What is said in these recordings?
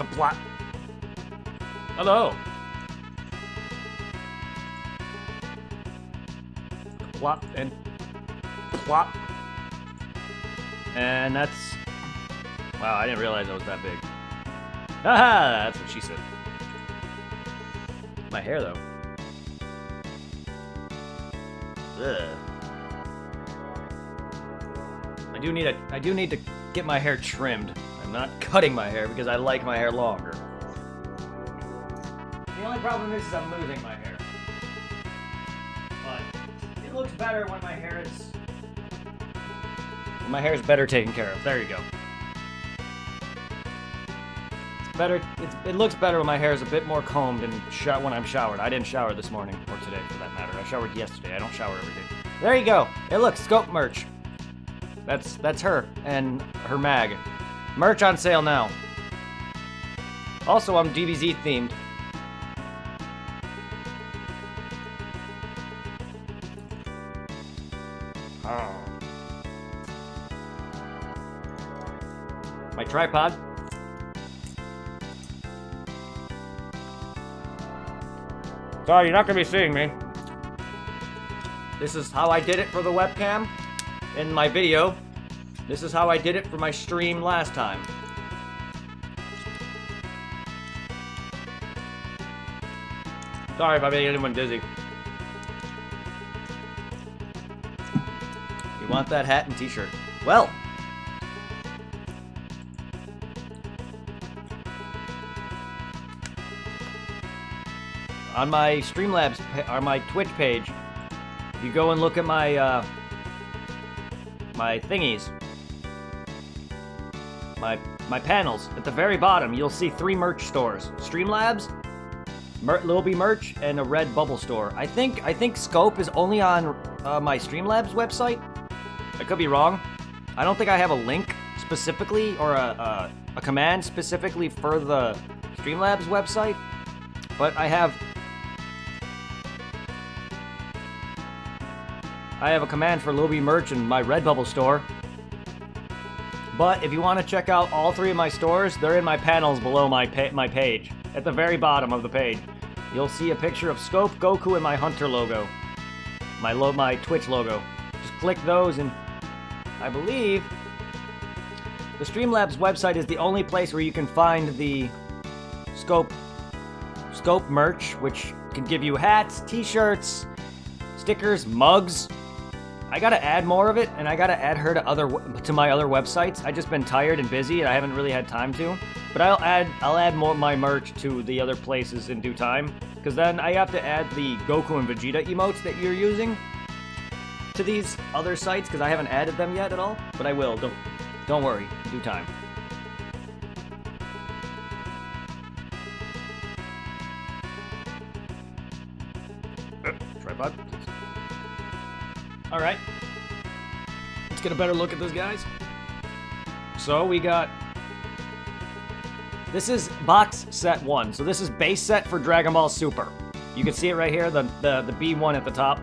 Kaplop. Hello. Plop and plop. And that's... Wow, I didn't realize it was that big. Haha, that's what she said. My hair, though. Ugh. I do need to get my hair trimmed. I'm not cutting my hair because I like my hair longer. The only problem is I'm losing my hair. But it looks better when my hair is... My hair is better taken care of. There you go. It's better. It looks better when my hair is a bit more combed and when I'm showered. I didn't shower this morning, or today for that matter. I showered yesterday. I don't shower every day. There you go. Hey, look, Scope merch. That's her and her mag. Merch on sale now. Also, I'm DBZ themed. Oh. My tripod. Sorry, you're not gonna be seeing me. This is how I did it for the webcam in my video. This is how I did it for my stream last time. Sorry if I made anyone dizzy. You want that hat and t-shirt? Well. On my Streamlabs, or my Twitch page, if you go and look at my, my thingies, my panels, at the very bottom, you'll see 3 merch stores. Streamlabs, Lil B merch, and a Redbubble store. I think Scope is only on my Streamlabs website. I could be wrong. I don't think I have a link specifically, or a command specifically for the Streamlabs website, but I have a command for Lil B merch in my Redbubble store. But if you want to check out all 3 of my stores, they're in my panels below my page. At the very bottom of the page, you'll see a picture of Scope, Goku, and my Hunter logo. My Twitch logo. Just click those, and I believe the Streamlabs website is the only place where you can find the Scope merch, which can give you hats, t-shirts, stickers, mugs. I gotta add more of it, and I gotta add her to my other websites. I just been tired and busy, and I haven't really had time to. But I'll add more of my merch to the other places in due time, because then I have to add the Goku and Vegeta emotes that you're using to these other sites, because I haven't added them yet at all. But I will. Don't worry. In due time. Tripod. Alright. Let's get a better look at those guys. So we got... This is box set 1. So this is base set for Dragon Ball Super. You can see it right here, the B1 at the top.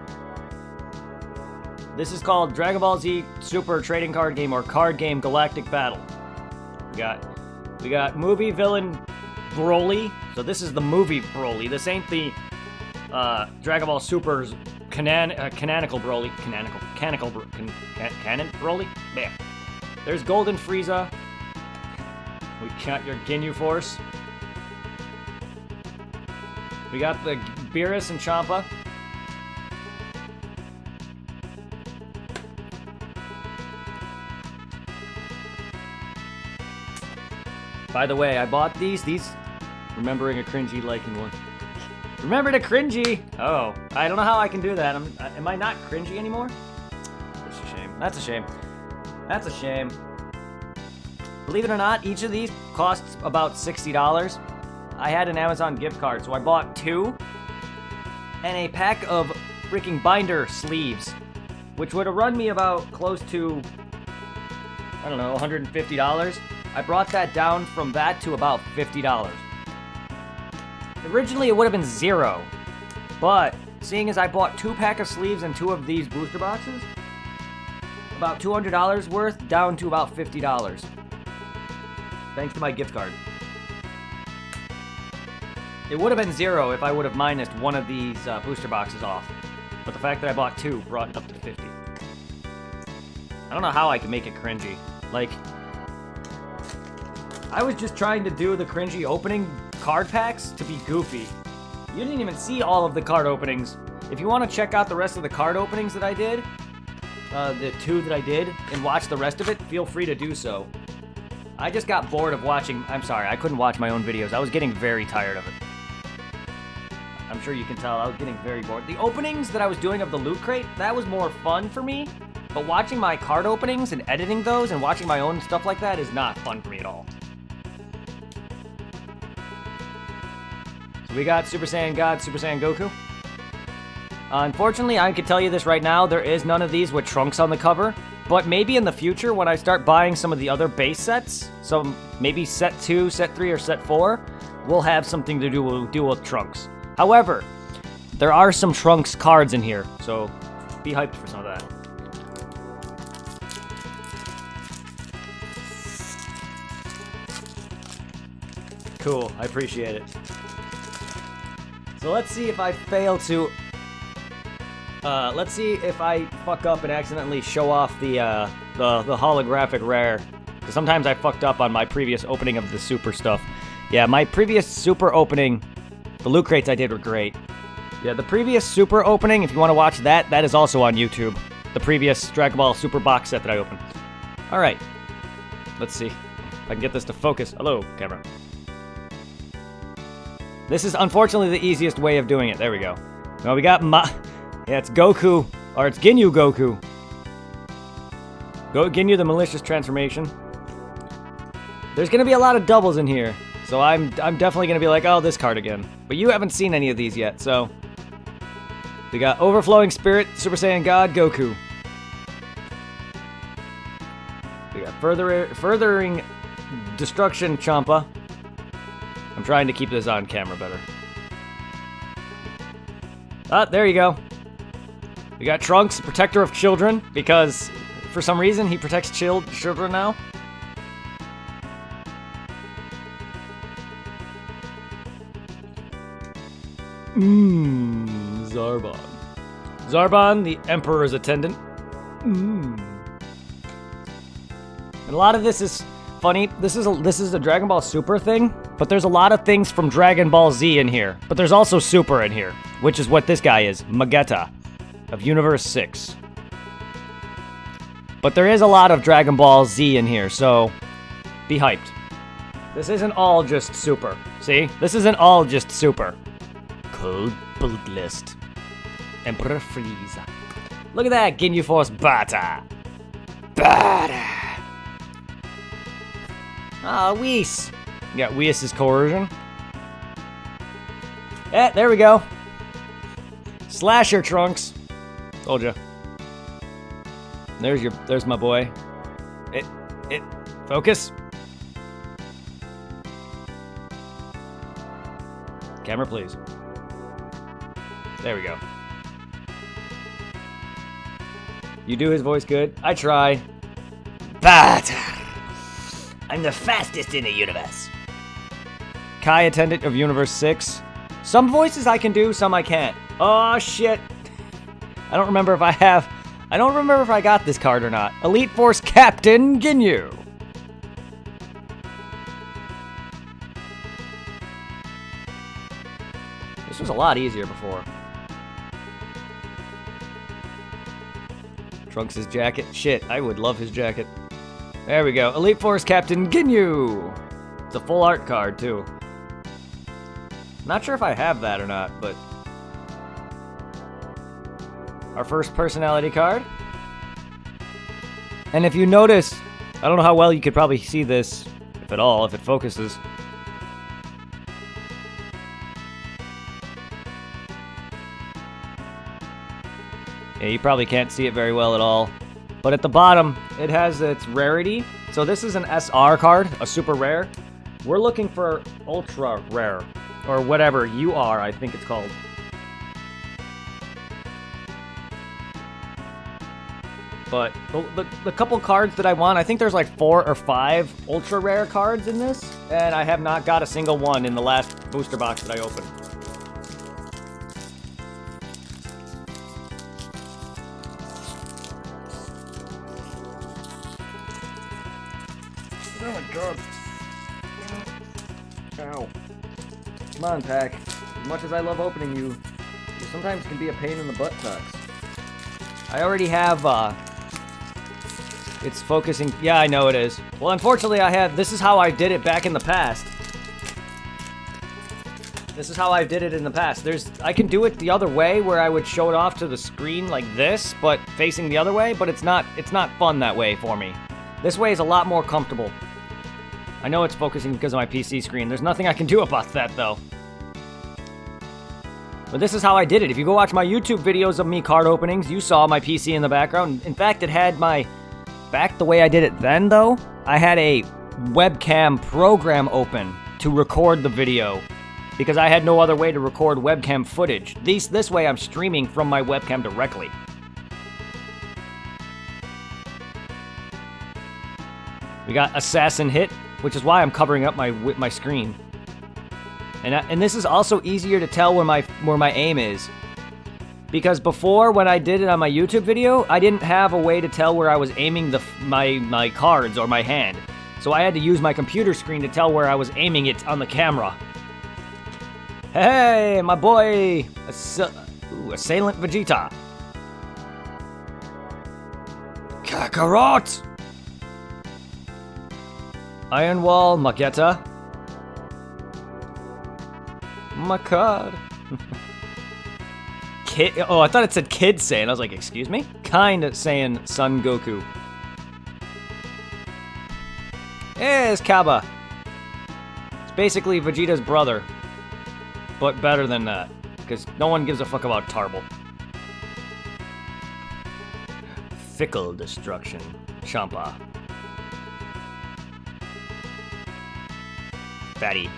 This is called Dragon Ball Z Super Trading Card Game, or Card Game Galactic Battle. We got movie villain Broly. So this is the movie Broly. This ain't the Dragon Ball Super's canonical Broly. Canon Broly? There. There's Golden Frieza. We got your Ginyu Force. We got the Beerus and Champa. By the way, I bought these, remembering a cringy liking one. Remember the cringy! Oh, I don't know how I can do that. Am I not cringy anymore? That's a shame. That's a shame. That's a shame. Believe it or not, each of these costs about $60. I had an Amazon gift card, so I bought 2 and a pack of freaking binder sleeves, which would have run me about close to, I don't know, $150. I brought that down from that to about $50. Originally, it would have been 0, but seeing as I bought 2 pack of sleeves and 2 of these booster boxes, about $200 worth, down to about $50. Thanks to my gift card. It would have been 0 if I would have minused one of these booster boxes off. But the fact that I bought 2 brought it up to 50. I don't know how I can make it cringy. Like, I was just trying to do the cringy opening card packs to be goofy. You didn't even see all of the card openings. If you want to check out the rest of the card openings that I did, the 2 that I did, and watch the rest of it, feel free to do so. I just got bored of watching... I'm sorry, I couldn't watch my own videos. I was getting very tired of it. I'm sure you can tell, I was getting very bored. The openings that I was doing of the Loot Crate, that was more fun for me. But watching my card openings and editing those and watching my own stuff like that is not fun for me at all. So we got Super Saiyan God, Super Saiyan Goku. Unfortunately, I can tell you this right now, there is none of these with Trunks on the cover. But maybe in the future, when I start buying some of the other base sets, so maybe set 2, set 3, or set 4, we'll have something to do with Trunks. However, there are some Trunks cards in here, so be hyped for some of that. Cool, I appreciate it. So let's see if I fail to... let's see if I fuck up and accidentally show off the holographic rare. Because sometimes I fucked up on my previous opening of the super stuff. Yeah, my previous super opening, the Loot Crates I did were great. Yeah, the previous super opening, if you want to watch that, that is also on YouTube. The previous Dragon Ball Super box set that I opened. Alright, let's see if I can get this to focus. Hello, camera. This is unfortunately the easiest way of doing it. There we go. Well, we got yeah, it's Goku, or it's Ginyu Goku. Ginyu the Malicious Transformation. There's gonna be a lot of doubles in here, so I'm definitely gonna be like, oh, this card again. But you haven't seen any of these yet, so we got Overflowing Spirit, Super Saiyan God, Goku. We got Furthering Destruction, Champa. I'm trying to keep this on camera better. Ah, there you go. We got Trunks, Protector of Children, because for some reason he protects children now. Zarbon. Zarbon, the Emperor's attendant. And a lot of this is funny. This is a Dragon Ball Super thing, but there's a lot of things from Dragon Ball Z in here. But there's also Super in here, which is what this guy is, Magetta of Universe 6. But there is a lot of Dragon Ball Z in here, so be hyped. This isn't all just Super. See? This isn't all just Super. Cold Bloodlust. Emperor Frieza. Look at that, Ginyu Force Bata. Bata. Ah, Whis. You got Whis' Coercion. Yeah, there we go. Slasher Trunks. Told ya. There's my boy. Focus. Camera, please. There we go. You do his voice good? I try. But I'm the fastest in the universe. Kai, Attendant of Universe 6. Some voices I can do, some I can't. Oh, shit. I don't remember if I got this card or not. Elite Force Captain Ginyu. This was a lot easier before. Trunks' jacket. Shit, I would love his jacket. There we go. Elite Force Captain Ginyu. It's a full art card, too. Not sure if I have that or not, but... Our first personality card. And if you notice, I don't know how well you could probably see this, if at all, if it focuses. Yeah, you probably can't see it very well at all. But at the bottom, it has its rarity. So this is an SR card, a super rare. We're looking for ultra rare, or whatever UR, I think it's called. But the couple cards that I want, I think there's like 4 or 5 ultra rare cards in this, and I have not got a single one in the last booster box that I opened. Oh my god. Ow. Come on, Pack. As much as I love opening you, you sometimes can be a pain in the butt tucks. I already have, it's focusing. Yeah, I know it is. Well, unfortunately, this is how I did it back in the past. This is how I did it in the past. I can do it the other way, where I would show it off to the screen like this, but facing the other way, but it's not fun that way for me. This way is a lot more comfortable. I know it's focusing because of my PC screen. There's nothing I can do about that, though. But this is how I did it. If you go watch my YouTube videos of me card openings, you saw my PC in the background. In fact, it had back the way I did it then, though, I had a webcam program open to record the video because I had no other way to record webcam footage. This way, I'm streaming from my webcam directly. We got Assassin Hit, which is why I'm covering up my screen. And this is also easier to tell where my aim is. Because before, when I did it on my YouTube video, I didn't have a way to tell where I was aiming my cards or my hand. So I had to use my computer screen to tell where I was aiming it on the camera. Hey, my boy! Assailant Vegeta. Kakarot! Iron Wall Magetta. My card. Kid. Oh, I thought it said Kid Saiyan. I was like, excuse me? Kind of saying Son Goku. It's Kaba. It's basically Vegeta's brother. But better than that. Because no one gives a fuck about Tarble. Fickle Destruction. Champa. Fatty.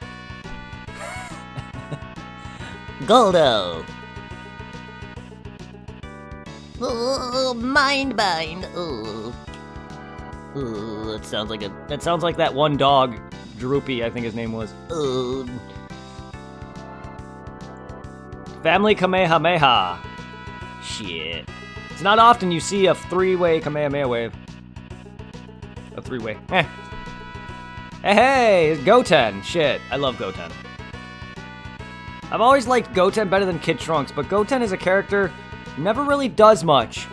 Goldo. Oh, mind bind. Oh. Ooh, that sounds like that one dog, Droopy, I think his name was. Oh. Family Kamehameha. Shit. It's not often you see a 3-way Kamehameha wave. A 3-way. Hey, it's Goten. Shit, I love Goten. I've always liked Goten better than Kid Trunks, but Goten as a character never really does much.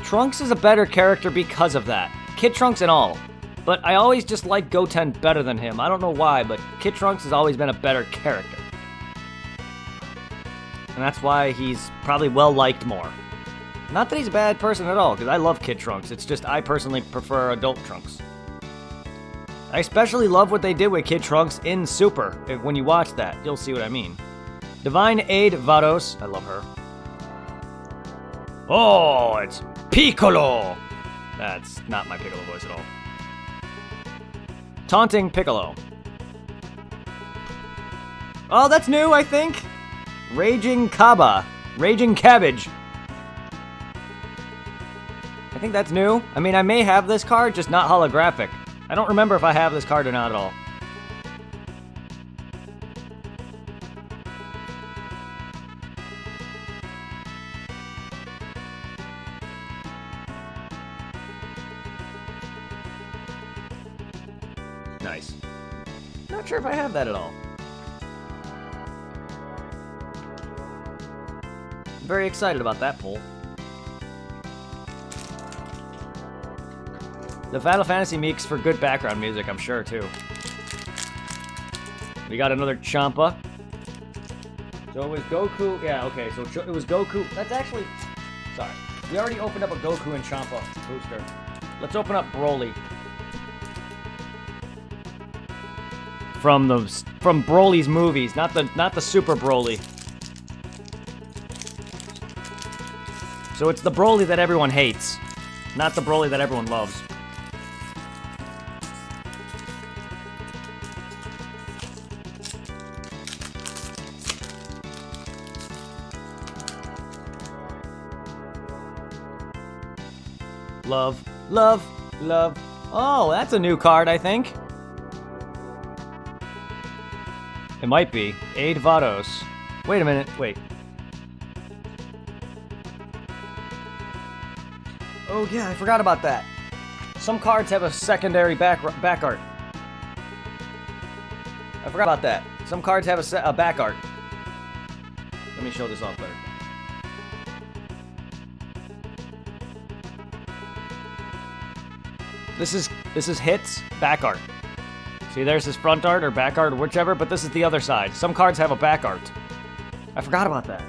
Trunks is a better character because of that. Kid Trunks and all. But I always just like Goten better than him. I don't know why, but Kid Trunks has always been a better character. And that's why he's probably well-liked more. Not that he's a bad person at all, because I love Kid Trunks. It's just I personally prefer adult Trunks. I especially love what they did with Kid Trunks in Super. When you watch that, you'll see what I mean. Divine Aid Vados. I love her. Oh, it's Piccolo! That's not my Piccolo voice at all. Taunting Piccolo. Oh, that's new, I think. Raging Kaba. Raging Cabbage. I think that's new. I mean, I may have this card, just not holographic. I don't remember if I have this card or not at all. Nice. Not sure if I have that at all. Very excited about that pull. The Final Fantasy makes for good background music, I'm sure, too. We got another Champa. So it was Goku. Yeah, okay, so it was Goku. That's actually... Sorry. We already opened up a Goku and Champa booster. Let's open up Broly. From Broly's movies, not the Super Broly. So it's the Broly that everyone hates, not the Broly that everyone loves. love, love, love. Oh, that's a new card, I think. It might be. Aid Vados. Wait a minute, wait. Oh yeah, I forgot about that. Some cards have a secondary back art. I forgot about that. Some cards have a back art. Let me show this off better. This is hits back art. See, there's his front art or back art or whichever, but this is the other side. Some cards have a back art. I forgot about that.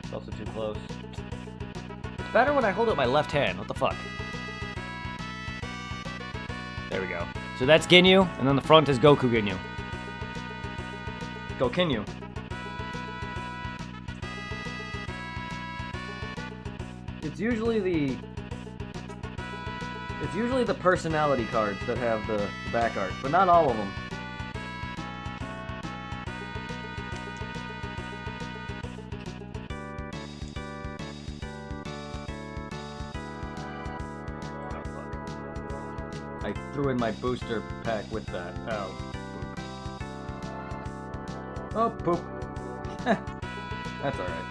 It's also too close. It's better when I hold it with my left hand. What the fuck? There we go. So that's Ginyu, and then the front is Goku Ginyu. Gokinyu. It's usually the personality cards that have the back art, but not all of them. I threw in my booster pack with that. Oh. Oh, poop. That's alright.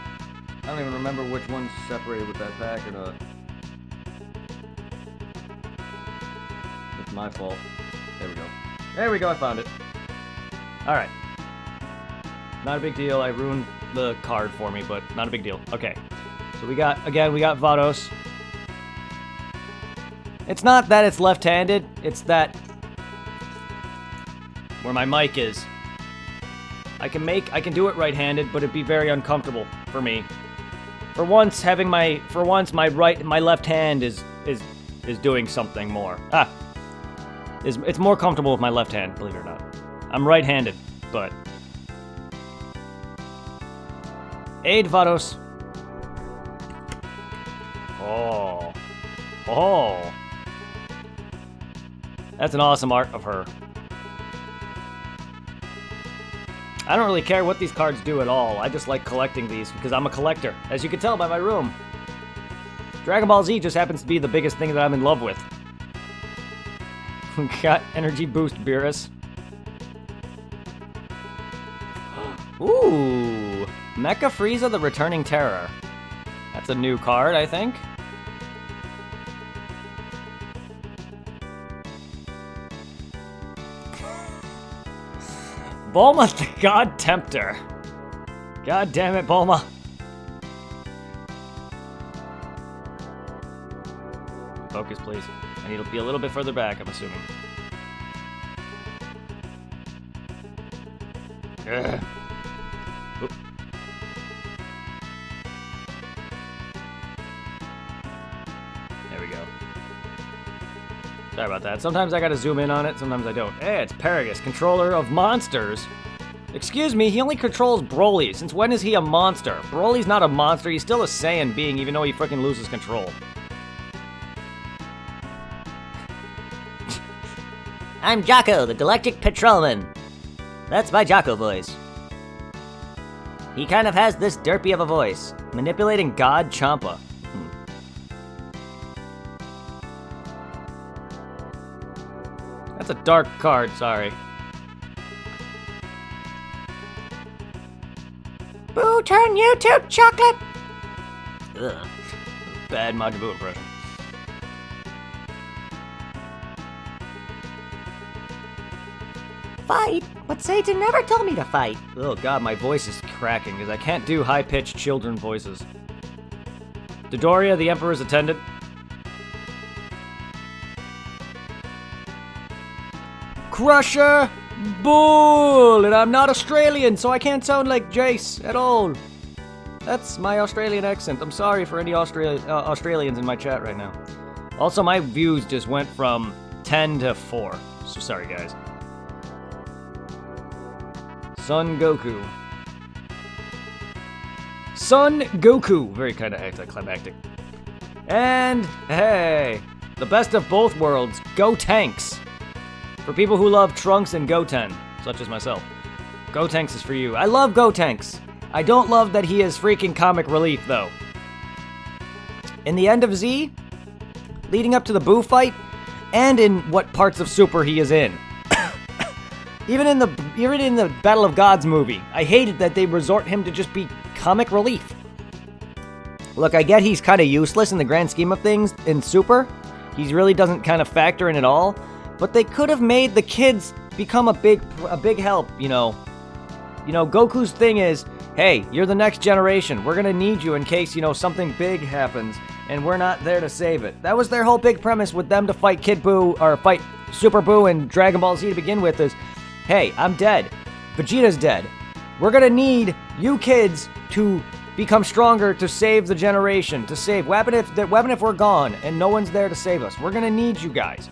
I don't even remember which one's separated with that pack or not. It's my fault. There we go. There we go, I found it. Alright. Not a big deal. I ruined the card for me, but not a big deal. Okay. So we got Vados. It's not that it's left-handed, it's that where my mic is. I can do it right-handed, but it'd be very uncomfortable for me. For once my left hand is doing something more. It's more comfortable with my left hand, believe it or not. I'm right-handed, but Aid Vados. Oh. Oh. That's an awesome art of her. I don't really care what these cards do at all. I just like collecting these because I'm a collector, as you can tell by my room. Dragon Ball Z just happens to be the biggest thing that I'm in love with. Got Energy Boost Beerus. Ooh! Mecha Frieza the Returning Terror. That's a new card, I think. Bulma the God Tempter. God damn it, Bulma. Focus, please. I need to be a little bit further back, I'm assuming. Ugh. Oop. There we go. Sorry about that. Sometimes I gotta zoom in on it, sometimes I don't. Hey, it's Paragus, controller of monsters. Excuse me, he only controls Broly. Since when is he a monster? Broly's not a monster, he's still a Saiyan being, even though he freaking loses control. I'm Jocko, the Galactic Patrolman. That's my Jocko voice. He kind of has this derpy of a voice. Manipulating God Champa. That's a dark card, sorry. Boo, turn YouTube chocolate! Ugh. Bad Majin Buu impression. Fight? But Satan never told me to fight. Oh god, my voice is cracking because I can't do high-pitched children voices. Dodoria, the Emperor's attendant. Crusher Bull! And I'm not Australian, so I can't sound like Jace at all. That's my Australian accent. I'm sorry for any Australians in my chat right now. Also, my views just went from 10 to 4. So sorry, guys. Son Goku. Son Goku. Very kind of anticlimactic. And, hey, the best of both worlds, Gotenks. For people who love Trunks and Goten, such as myself. Gotenks is for you. I love Gotenks. I don't love that he is freaking comic relief, though. In the end of Z, leading up to the Boo fight, and in what parts of Super he is in. Even in the Battle of Gods movie, I hated that they resort him to just be comic relief. Look, I get he's kind of useless in the grand scheme of things in Super. He really doesn't kind of factor in at all. But they could have made the kids become a big help, you know. You know, Goku's thing is, hey, you're the next generation. We're gonna need you in case, you know, something big happens, and we're not there to save it. That was their whole big premise with them to fight Kid Buu, or fight Super Buu and Dragon Ball Z to begin with is, hey, I'm dead. Vegeta's dead. We're gonna need you kids to become stronger to save the generation, to save. Weapon if we're gone and no one's there to save us. We're gonna need you guys.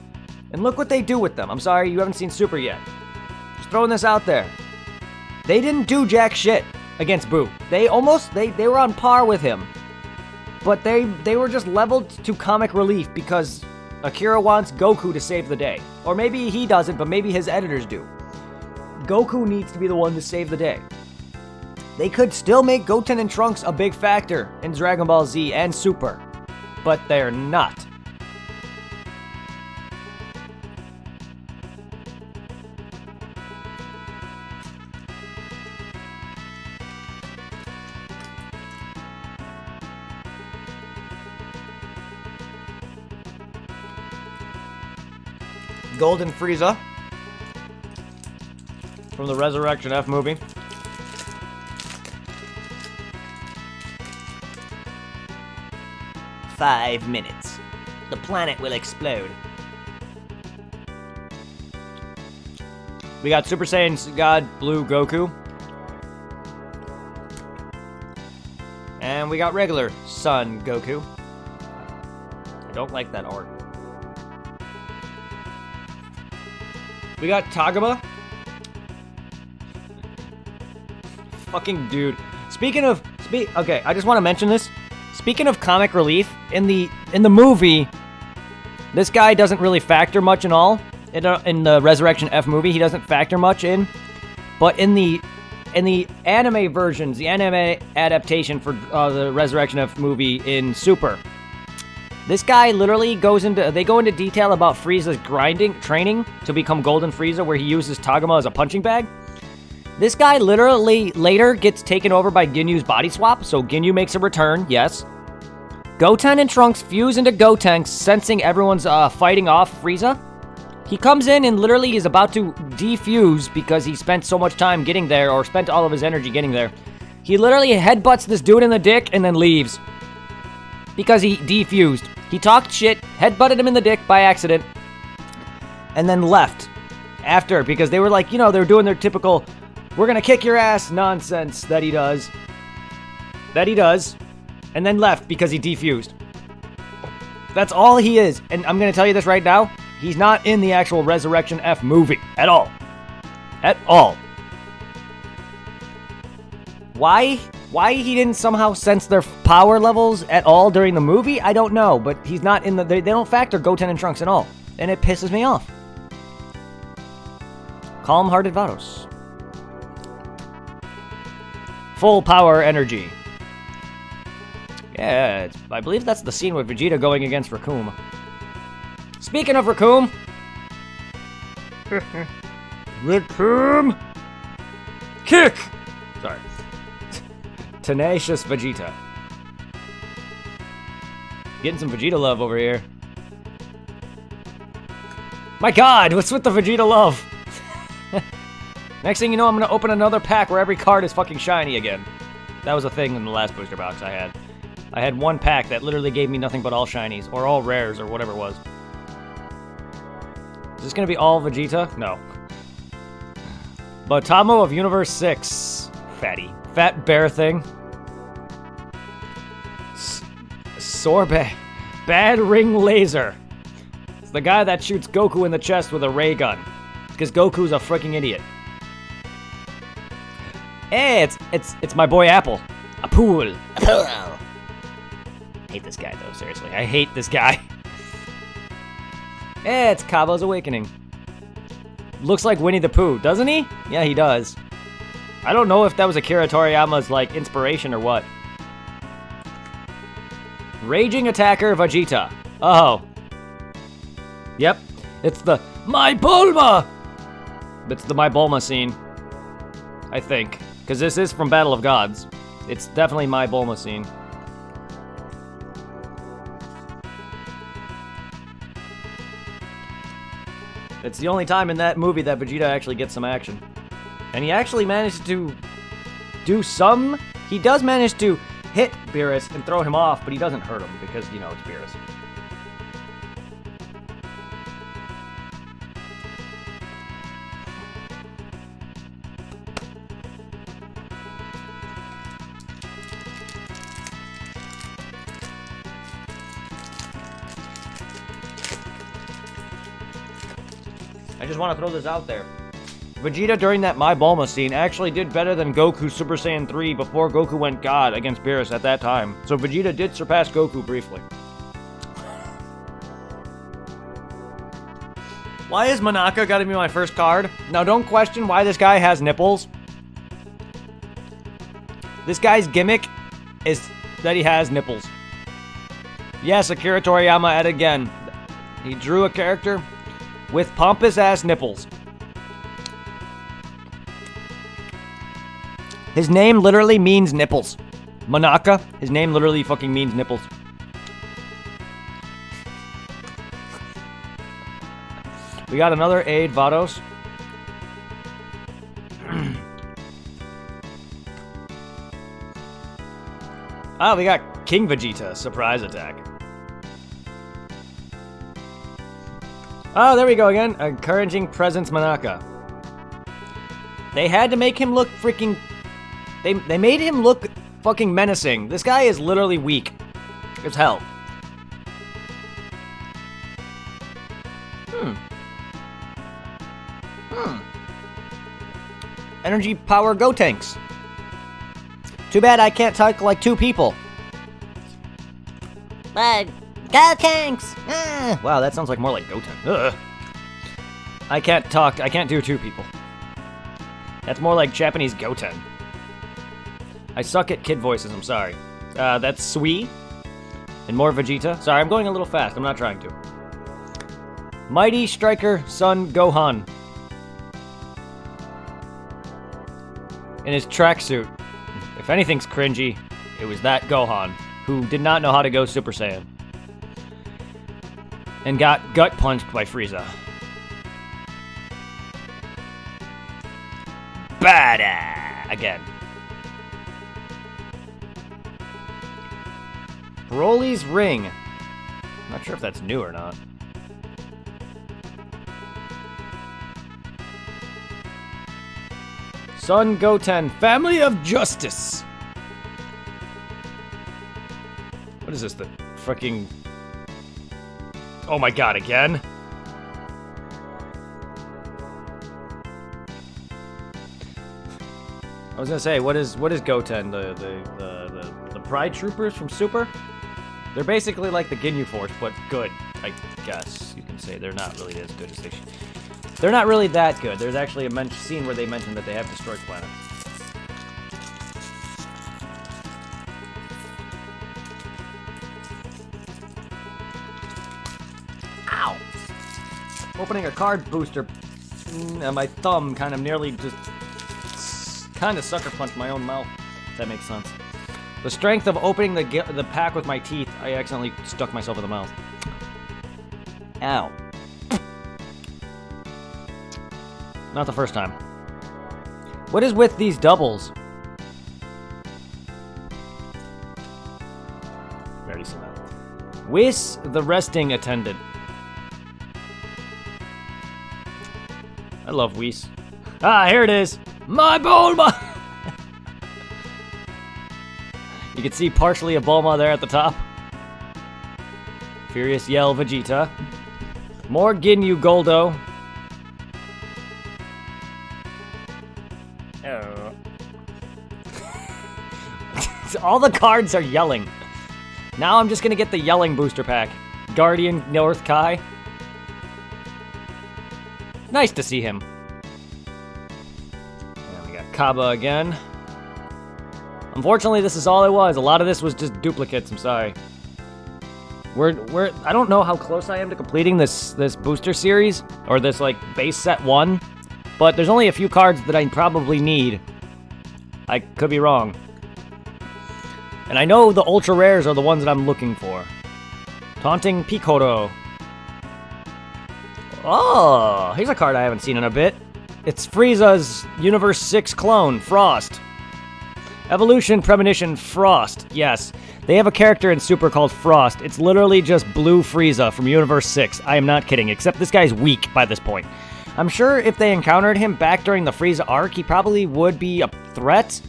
And look what they do with them. I'm sorry, you haven't seen Super yet. Just throwing this out there. They didn't do jack shit against Boo. They were on par with him. But they were just leveled to comic relief because Akira wants Goku to save the day. Or maybe he doesn't, but maybe his editors do. Goku needs to be the one to save the day. They could still make Goten and Trunks a big factor in Dragon Ball Z and Super. But they're not. Golden Frieza from the Resurrection F movie. "5 minutes. The planet will explode." We got Super Saiyan God Blue Goku. And we got regular Sun Goku. I don't like that art. We got Tagama. Fucking dude. Okay, I just want to mention this. Speaking of comic relief, in the movie, this guy doesn't really factor much in all. In the Resurrection F movie, he doesn't factor much in. But in the anime versions, the anime adaptation for the Resurrection F movie in Super, this guy literally go into detail about Frieza's training to become Golden Frieza, where he uses Tagama as a punching bag. This guy literally later gets taken over by Ginyu's body swap, so Ginyu makes a return, yes. Goten and Trunks fuse into Gotenks, sensing everyone's fighting off Frieza. He comes in and literally is about to defuse because he spent so much time getting there, or spent all of his energy getting there. He literally headbutts this dude in the dick and then leaves. Because he defused. He talked shit, headbutted him in the dick by accident, and then left after, because they were like, you know, they were doing their typical, we're gonna kick your ass nonsense that he does, and then left because he defused. That's all he is, and I'm gonna tell you this right now, he's not in the actual Resurrection F movie, at all. At all. Why he didn't somehow sense their power levels at all during the movie, I don't know. But he's not in they don't factor Goten and Trunks at all. And it pisses me off. Calm-hearted Vados. Full power energy. Yeah, I believe that's the scene with Vegeta going against Recoome. Speaking of Recoome. Recoome! Kick! Sorry. Tenacious Vegeta. Getting some Vegeta love over here. My god, what's with the Vegeta love? Next thing you know, I'm gonna open another pack where every card is fucking shiny again. That was a thing in the last booster box I had. I had one pack that literally gave me nothing but all shinies, or all rares, or whatever it was. Is this gonna be all Vegeta? No. Batamo of Universe 6. Fatty. Fat bear thing. Sorbet. Bad Ring Laser. It's the guy that shoots Goku in the chest with a ray gun. Because Goku's a freaking idiot. Hey, it's my boy Apple. A pool. Oh. Hate this guy though, seriously. I hate this guy. Eh, it's Kabo's Awakening. Looks like Winnie the Pooh, doesn't he? Yeah, he does. I don't know if that was Akira Toriyama's, like, inspiration or what. Raging Attacker Vegeta. Oh. Yep. It's the My Bulma! It's the My Bulma scene. I think. Because this is from Battle of Gods. It's definitely My Bulma scene. It's the only time in that movie that Vegeta actually gets some action. And he actually managed to do some... He does manage to hit Beerus and throw him off, but he doesn't hurt him because, you know, it's Beerus. I just want to throw this out there. Vegeta during that My Bulma scene actually did better than Goku Super Saiyan 3 before Goku went God against Beerus at that time. So Vegeta did surpass Goku briefly. Why is Monaka gotta be my first card? Now don't question why this guy has nipples. This guy's gimmick is that he has nipples. Yes, Akira Toriyama at it again. He drew a character with pompous ass nipples. His name literally means nipples. Monaka, his name literally fucking means nipples. We got another aid, Vados. Ah, we got King Vegeta, surprise attack. Oh, there we go again. Encouraging presence, Monaka. They had to make him look freaking... They made him look fucking menacing. This guy is literally weak as hell. Energy power Gotenks. Too bad I can't talk like two people. Go Tanks! Ah. Wow, that sounds like more like Goten. Ugh. I can't talk. I can't do two people. That's more like Japanese Goten. I suck at kid voices, I'm sorry. That's Sui. And more Vegeta. Sorry, I'm going a little fast. I'm not trying to. Mighty Striker Son Gohan. In his tracksuit. If anything's cringy, it was that Gohan, who did not know how to go Super Saiyan. And got gut punched by Frieza. Bada! Again. Broly's Ring. Not sure if that's new or not. Son Goten, Family of Justice. What is this? The freaking... Oh my god, again? I was gonna say, what is Goten? The Pride Troopers from Super? They're basically like the Ginyu Force, but good. I guess you can say they're not really as good as they should. They're not really that good. There's actually a scene where they mention that they have destroyed planets. Ow! Opening a card booster, and my thumb kind of nearly just kind of sucker punched my own mouth. If that makes sense. The strength of opening the pack with my teeth, I accidentally stuck myself in the mouth. Ow. Not the first time. What is with these doubles? I already seen that. Whis the resting attendant. I love Whis. Ah, here it is. My Bulma! You can see partially a Bulma there at the top. Furious Yell Vegeta. More Ginyu Goldo. Oh. All the cards are yelling. Now I'm just gonna get the yelling booster pack. Guardian North Kai. Nice to see him. And we got Kaba again. Unfortunately, this is all it was. A lot of this was just duplicates. I'm sorry. I don't know how close I am to completing this booster series or this like base set 1, but there's only a few cards that I probably need. I could be wrong. And I know the ultra rares are the ones that I'm looking for. Taunting Picoro. Oh, here's a card I haven't seen in a bit. It's Frieza's Universe 6 clone, Frost. Evolution Premonition Frost. Yes, they have a character in Super called Frost. It's literally just Blue Frieza from Universe 6. I am not kidding, except this guy's weak by this point. I'm sure if they encountered him back during the Frieza arc, he probably would be a threat.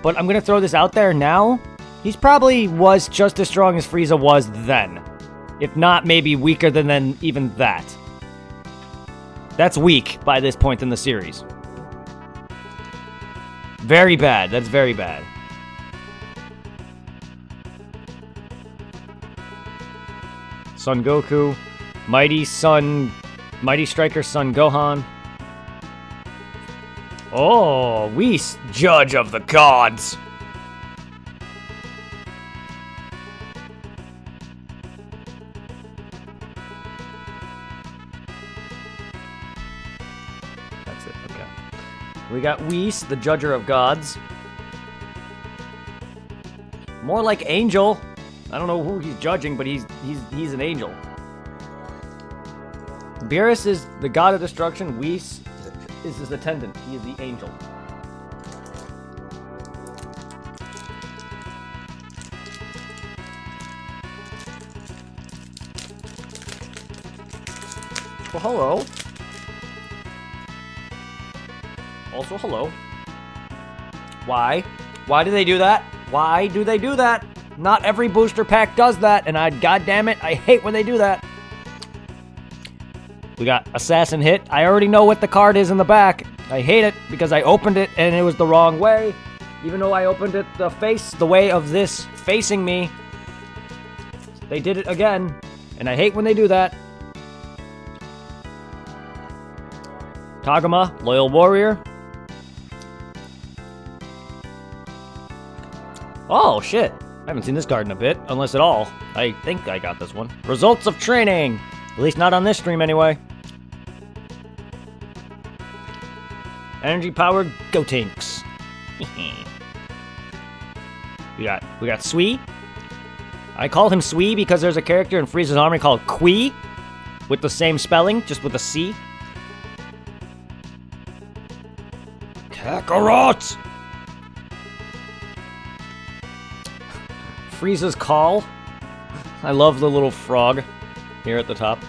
But I'm going to throw this out there now. He's probably was just as strong as Frieza was then. If not, maybe weaker than even that. That's weak by this point in the series. Very bad. That's very bad. Son Goku. Mighty Striker Son Gohan. Oh, Whis, Judge of the Gods. That's it, okay. We got Whis, the Judger of Gods. More like Angel. I don't know who he's judging, but he's an angel. Beerus is the god of destruction. Whis is his attendant. He is the angel. Well, hello. Also, hello. Why? Why do they do that? Why do they do that? Not every booster pack does that, and goddammit, I hate when they do that. We got Assassin Hit. I already know what the card is in the back. I hate it because I opened it and it was the wrong way. Even though I opened it the way of this facing me. They did it again, and I hate when they do that. Kagama, Loyal Warrior. Oh, shit. I haven't seen this card in a bit, unless at all. I think I got this one. Results of Training. At least not on this stream, anyway. Energy-powered Gotenks. we got Sui. I call him Sui because there's a character in Frieza's army called Kui, with the same spelling, just with a C. Kakarot! Frieza's Call. I love the little frog here at the top.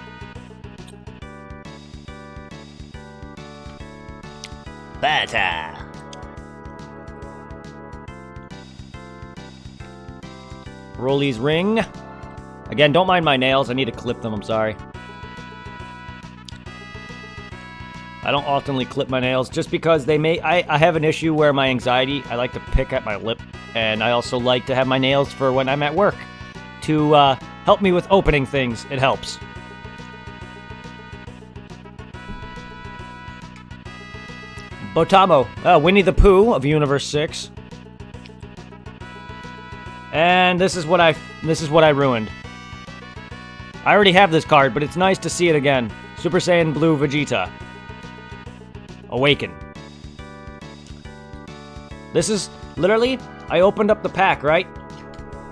Bata. Broly's Ring. Again, don't mind my nails. I need to clip them. I'm sorry. I don't oftenly clip my nails just because they may... I have an issue where my anxiety, I like to pick at my lip. And I also like to have my nails for when I'm at work. To help me with opening things. It helps. Botamo. Winnie the Pooh of Universe 6. And this is what I ruined. I already have this card, but it's nice to see it again. Super Saiyan Blue Vegeta. Awaken. This is literally, I opened up the pack, right?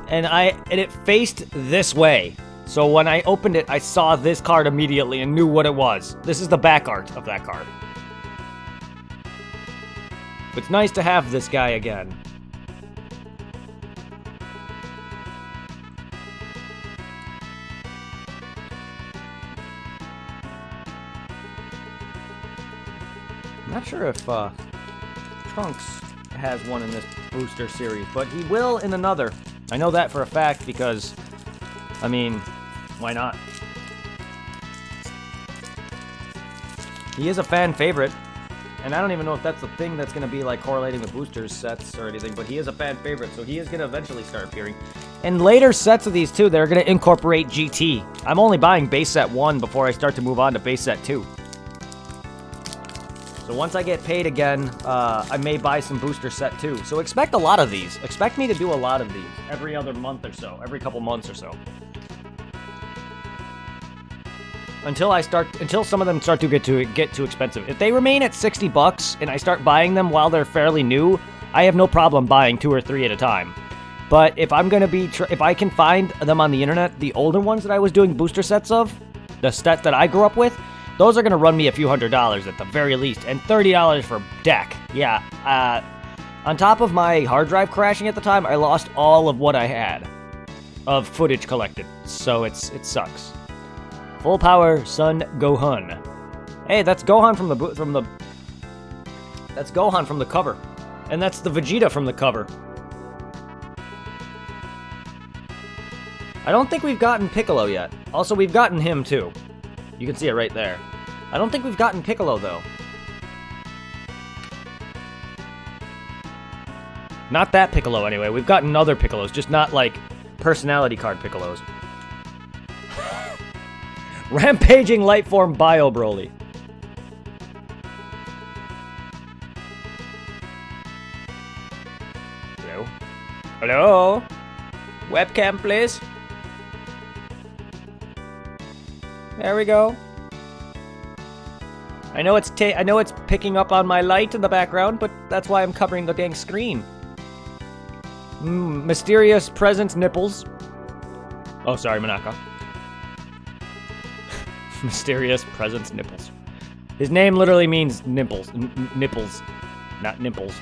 And it faced this way. So when I opened it, I saw this card immediately and knew what it was. This is the back art of that card. It's nice to have this guy again. I'm not sure if Trunks has one in this booster series, but he will in another. I know that for a fact because, I mean, why not? He is a fan favorite. And I don't even know if that's the thing that's going to be like correlating with boosters sets or anything, but he is a fan favorite, so he is going to eventually start appearing. And later sets of these too, they're going to incorporate GT. I'm only buying base set 1 before I start to move on to base set 2. So once I get paid again, I may buy some booster set 2. So expect a lot of these. Expect me to do a lot of these every other month or so, every couple months or so. Until some of them start to get too expensive. If they remain at $60 and I start buying them while they're fairly new, I have no problem buying 2 or 3 at a time. But if I'm gonna be, if I can find them on the internet, the older ones that I was doing booster sets of, the sets that I grew up with, those are gonna run me a few $100s at the very least, and $30 for deck. Yeah. On top of my hard drive crashing at the time, I lost all of what I had of footage collected, so it sucks. Full power Son Gohan. Hey, that's Gohan that's Gohan from the cover. And that's the Vegeta from the cover. I don't think we've gotten Piccolo yet. Also, we've gotten him too. You can see it right there. I don't think we've gotten Piccolo though. Not that Piccolo anyway. We've gotten other Piccolos, just not like personality card Piccolos. Rampaging Lightform Bio Broly. Hello? Hello? Webcam, please. There we go. I know it's picking up on my light in the background, but that's why I'm covering the dang screen. Mysterious Presence Nipples. Oh, sorry, Manaka. Mysterious Presence Nipples. His name literally means nipples. Nipples. Not nipples.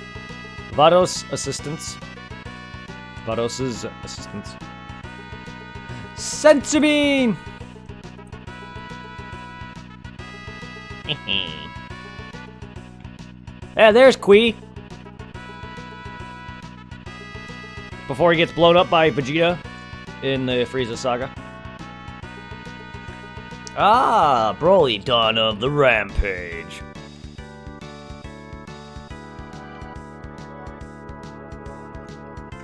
Vados Assistants. Vados's Assistants. Sensibine! Yeah, there's Qui. Before he gets blown up by Vegeta in the Frieza saga. Ah, Broly, Dawn of the Rampage.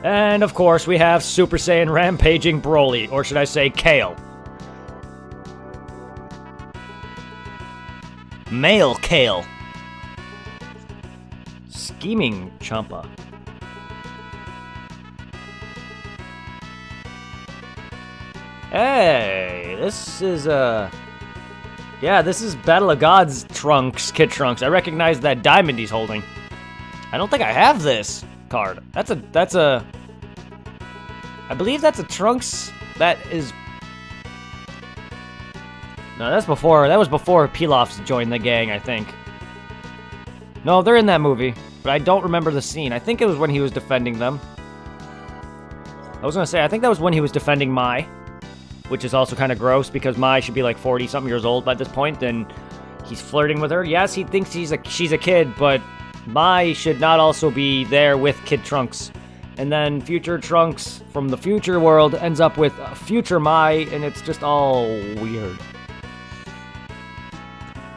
And of course, we have Super Saiyan Rampaging Broly, or should I say Kale. Male Kale. Scheming Champa. Hey, this is yeah, this is Battle of Gods Trunks, Kid Trunks. I recognize that diamond he's holding. I don't think I have this card. That's a I believe that's a Trunks that is. No, that was before Pilafs joined the gang, I think. No, they're in that movie, but I don't remember the scene. I think it was when he was defending them. I was gonna say, I think that was when he was defending Mai, which is also kind of gross because Mai should be like 40-something years old by this point, and he's flirting with her. Yes, he thinks she's a kid, but Mai should not also be there with Kid Trunks. And then future Trunks from the future world ends up with future Mai, and it's just all weird.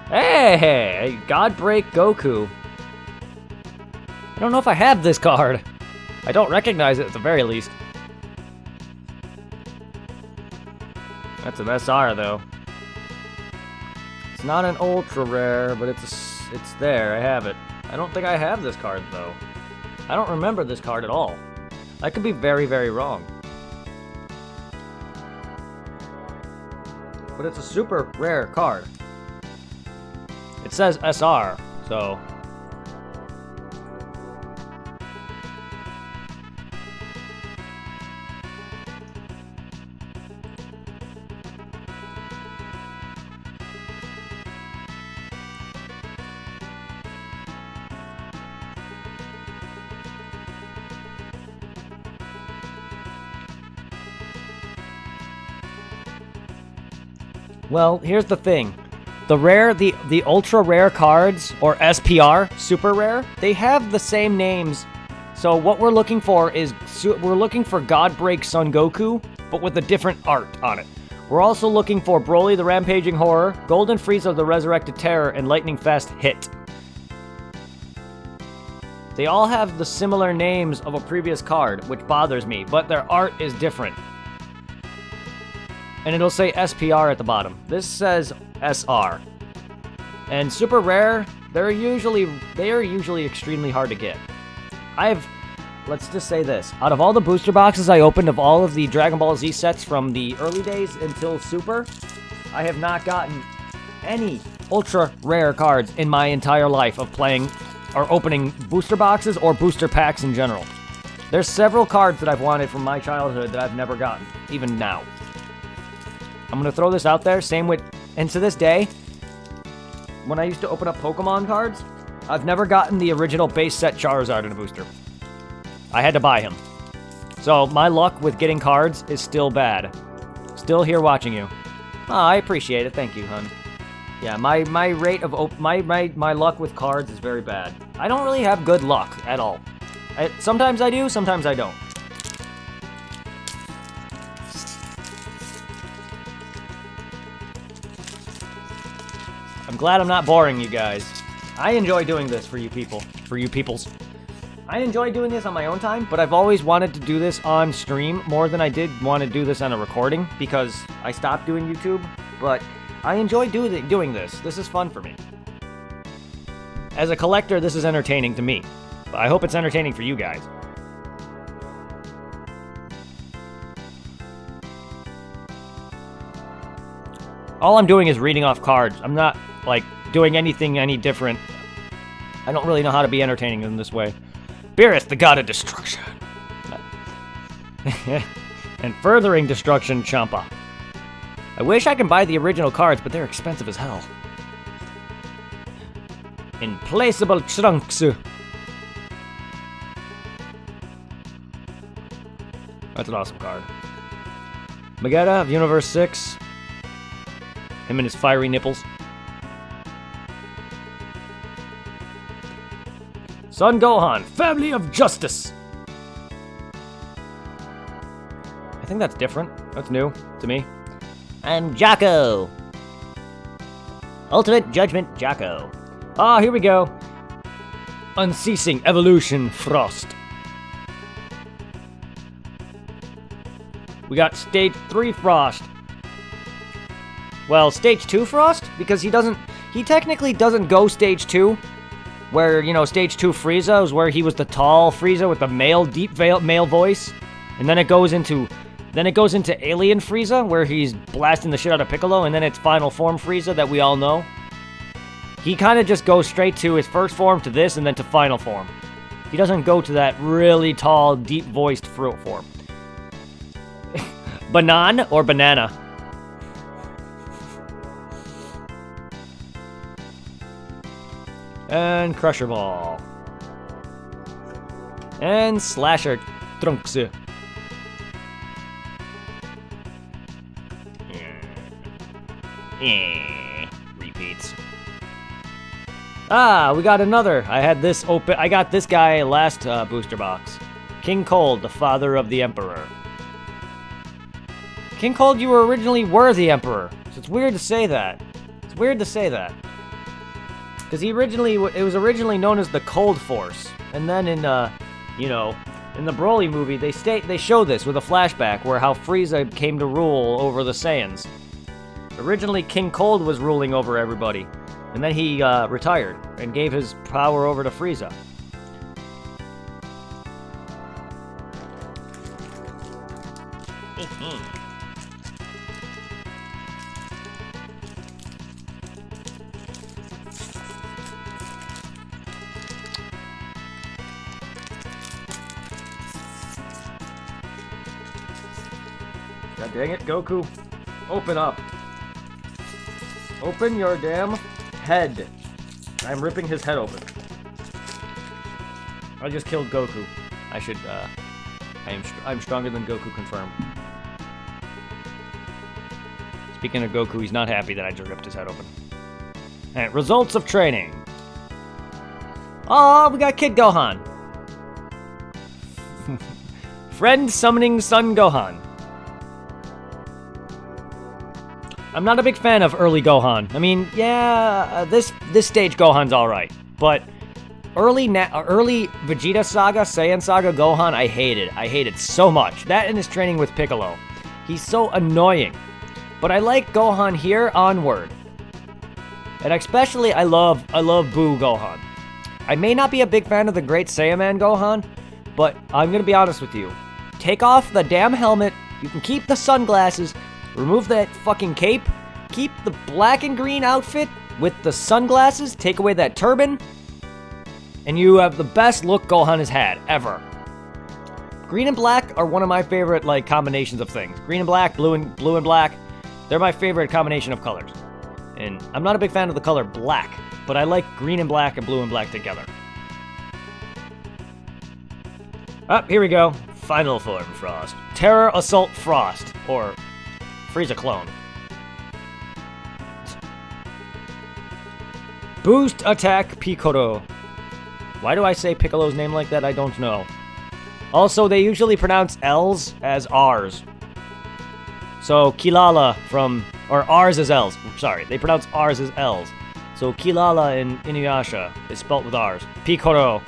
Hey, Godbreak Goku. I don't know if I have this card. I don't recognize it at the very least. That's an SR though. It's not an ultra rare, but it's there. I have it. I don't think I have this card though. I don't remember this card at all. I could be very, very wrong. But it's a super rare card. It says SR, so. Well, here's the thing. The ultra rare cards, or SPR, super rare, they have the same names. So what we're looking for is, we're looking for Godbreak Son Goku, but with a different art on it. We're also looking for Broly the Rampaging Horror, Golden Frieza the Resurrected Terror, and Lightning Fast Hit. They all have the similar names of a previous card, which bothers me, but their art is different. And it'll say SPR at the bottom. This says SR. And super rare, they are usually extremely hard to get. Let's just say this. Out of all the booster boxes I opened of all of the Dragon Ball Z sets from the early days until Super, I have not gotten any ultra rare cards in my entire life of playing or opening booster boxes or booster packs in general. There's several cards that I've wanted from my childhood that I've never gotten, even now. I'm gonna throw this out there, and to this day, when I used to open up Pokemon cards, I've never gotten the original base set Charizard in a booster. I had to buy him. So my luck with getting cards is still bad. Still here watching you. Oh, I appreciate it. Thank you, hun. Yeah, my rate of my luck with cards is very bad. I don't really have good luck at all. Sometimes I do, sometimes I don't. I'm glad I'm not boring you guys. I enjoy doing this for you people. For you peoples. I enjoy doing this on my own time, but I've always wanted to do this on stream more than I did want to do this on a recording because I stopped doing YouTube, but I enjoy doing this. This is fun for me. As a collector, this is entertaining to me. But I hope it's entertaining for you guys. All I'm doing is reading off cards. I'm not, like, doing anything any different. I don't really know how to be entertaining in this way. Beerus, the god of destruction. And furthering destruction, Champa. I wish I could buy the original cards, but they're expensive as hell. Implaceable Trunks. That's an awesome card. Vegeta of Universe 6. Him and his fiery nipples. Son Gohan, Family of Justice. I think that's different. That's new to me. I'm Jocko. Ultimate Judgment Jocko. Ah, here we go. Unceasing Evolution Frost. We got Stage 3 Frost. Well, Stage 2 Frost? Because he technically doesn't go Stage 2. Where, you know, Stage 2 Frieza is where he was the tall Frieza with the male voice. And then it goes into Alien Frieza, where he's blasting the shit out of Piccolo, and then it's Final Form Frieza that we all know. He kind of just goes straight to his first form to this, and then to Final Form. He doesn't go to that really tall, deep-voiced fruit form. Banan or Banana? And Crusher Ball. And Slasher Trunks. Repeats. Ah, we got another. I got this guy last booster box. King Cold, the father of the Emperor. King Cold, you were the Emperor. So it's weird to say that. Because it was originally known as the Cold Force, and then in the Broly movie, they show this with a flashback where how Frieza came to rule over the Saiyans. Originally, King Cold was ruling over everybody, and then he retired and gave his power over to Frieza. God dang it, Goku. Open up. Open your damn head. I'm ripping his head open. I just killed Goku. I'm stronger than Goku, confirmed. Speaking of Goku, he's not happy that I just ripped his head open. Alright, results of training. Oh, we got Kid Gohan. Friend summoning Son Gohan. I'm not a big fan of early Gohan. I mean, yeah, this stage Gohan's alright, but early Vegeta Saga, Saiyan Saga Gohan, I hated. I hated so much. That and his training with Piccolo. He's so annoying. But I like Gohan here onward. And especially I love Boo Gohan. I may not be a big fan of the Great Saiyaman Gohan, but I'm gonna be honest with you. Take off the damn helmet, you can keep the sunglasses, remove that fucking cape, keep the black and green outfit with the sunglasses, take away that turban, and you have the best look Gohan has had, ever. Green and black are one of my favorite, like, combinations of things. Green and black, blue and black, they're my favorite combination of colors. And I'm not a big fan of the color black, but I like green and black and blue and black together. Here we go. Final form Frost. Terror Assault Frost, or Frieza clone. Boost Attack Piccolo. Why do I say Piccolo's name like that? I don't know. Also, they usually pronounce L's as R's. So, Kilala or R's as L's. Sorry, they pronounce R's as L's. So, Kilala in Inuyasha is spelt with R's. Piccolo,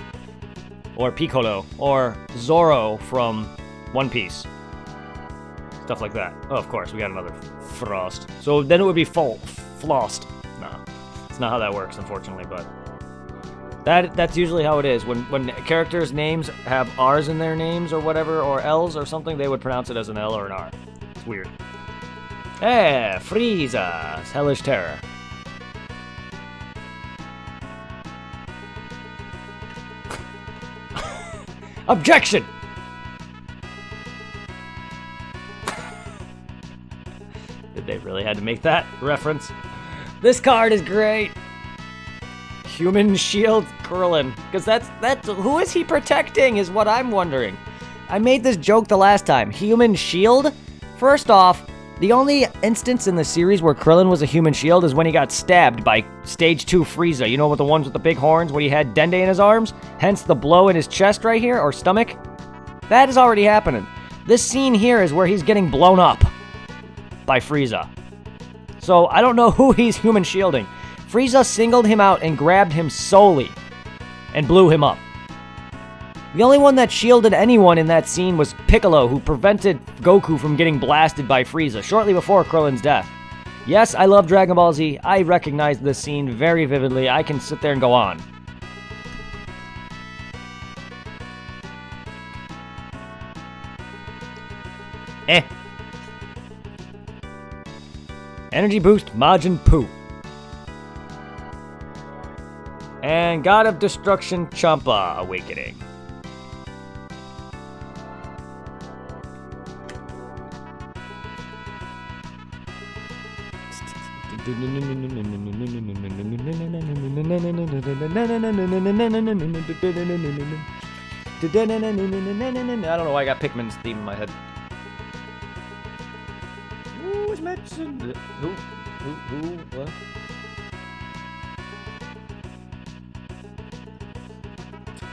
or Zoro from One Piece. Stuff like that. Oh, of course, we got another Frost. So, then it would be Flost. No, it's not how that works, unfortunately, but... That's usually how it is. When characters' names have R's in their names or whatever, or L's or something, they would pronounce it as an L or an R. It's weird. Frieza's Hellish Terror. Objection! Did they really had to make that reference? This card is great! Human Shield Krillin. Because that's who is he protecting is what I'm wondering. I made this joke the last time. Human Shield? First off, the only instance in the series where Krillin was a human shield is when he got stabbed by Stage 2 Frieza. You know, with the ones with the big horns when he had Dende in his arms? Hence the blow in his chest right here, or stomach. That is already happening. This scene here is where he's getting blown up by Frieza. So I don't know who he's human shielding. Frieza singled him out and grabbed him solely and blew him up. The only one that shielded anyone in that scene was Piccolo, who prevented Goku from getting blasted by Frieza shortly before Krillin's death. Yes, I love Dragon Ball Z. I recognize this scene very vividly. I can sit there and go on. Energy Boost Majin Buu. And God of Destruction Champa Awakening. I don't know why I got Pikmin's theme in my head. Who is mentioned? Who? What?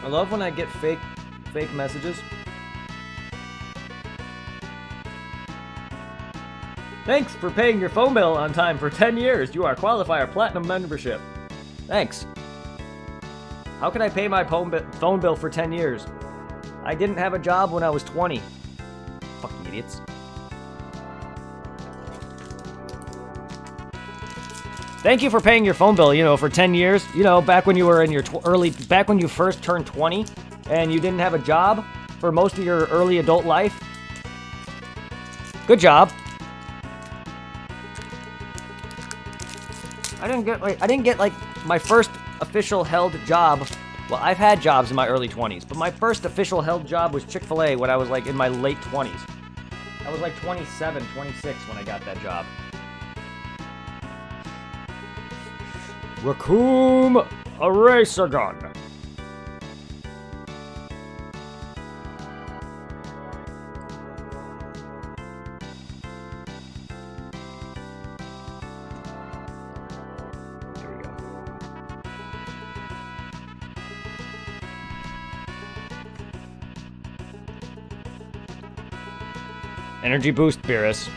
I love when I get fake messages. Thanks for paying your phone bill on time for 10 years. You are qualified for Platinum membership. Thanks. How can I pay my phone bill for 10 years? I didn't have a job when I was 20. Fucking idiots. Thank you for paying your phone bill, you know, for 10 years. You know, back when you were in your back when you first turned 20 and you didn't have a job for most of your early adult life. Good job. I didn't get like my first official held job. Well, I've had jobs in my early 20s, but my first official held job was Chick-fil-A when I was like in my late 20s. I was like 27, 26 when I got that job. Raccoon Erasergun. Here we go. Energy Boost Beerus.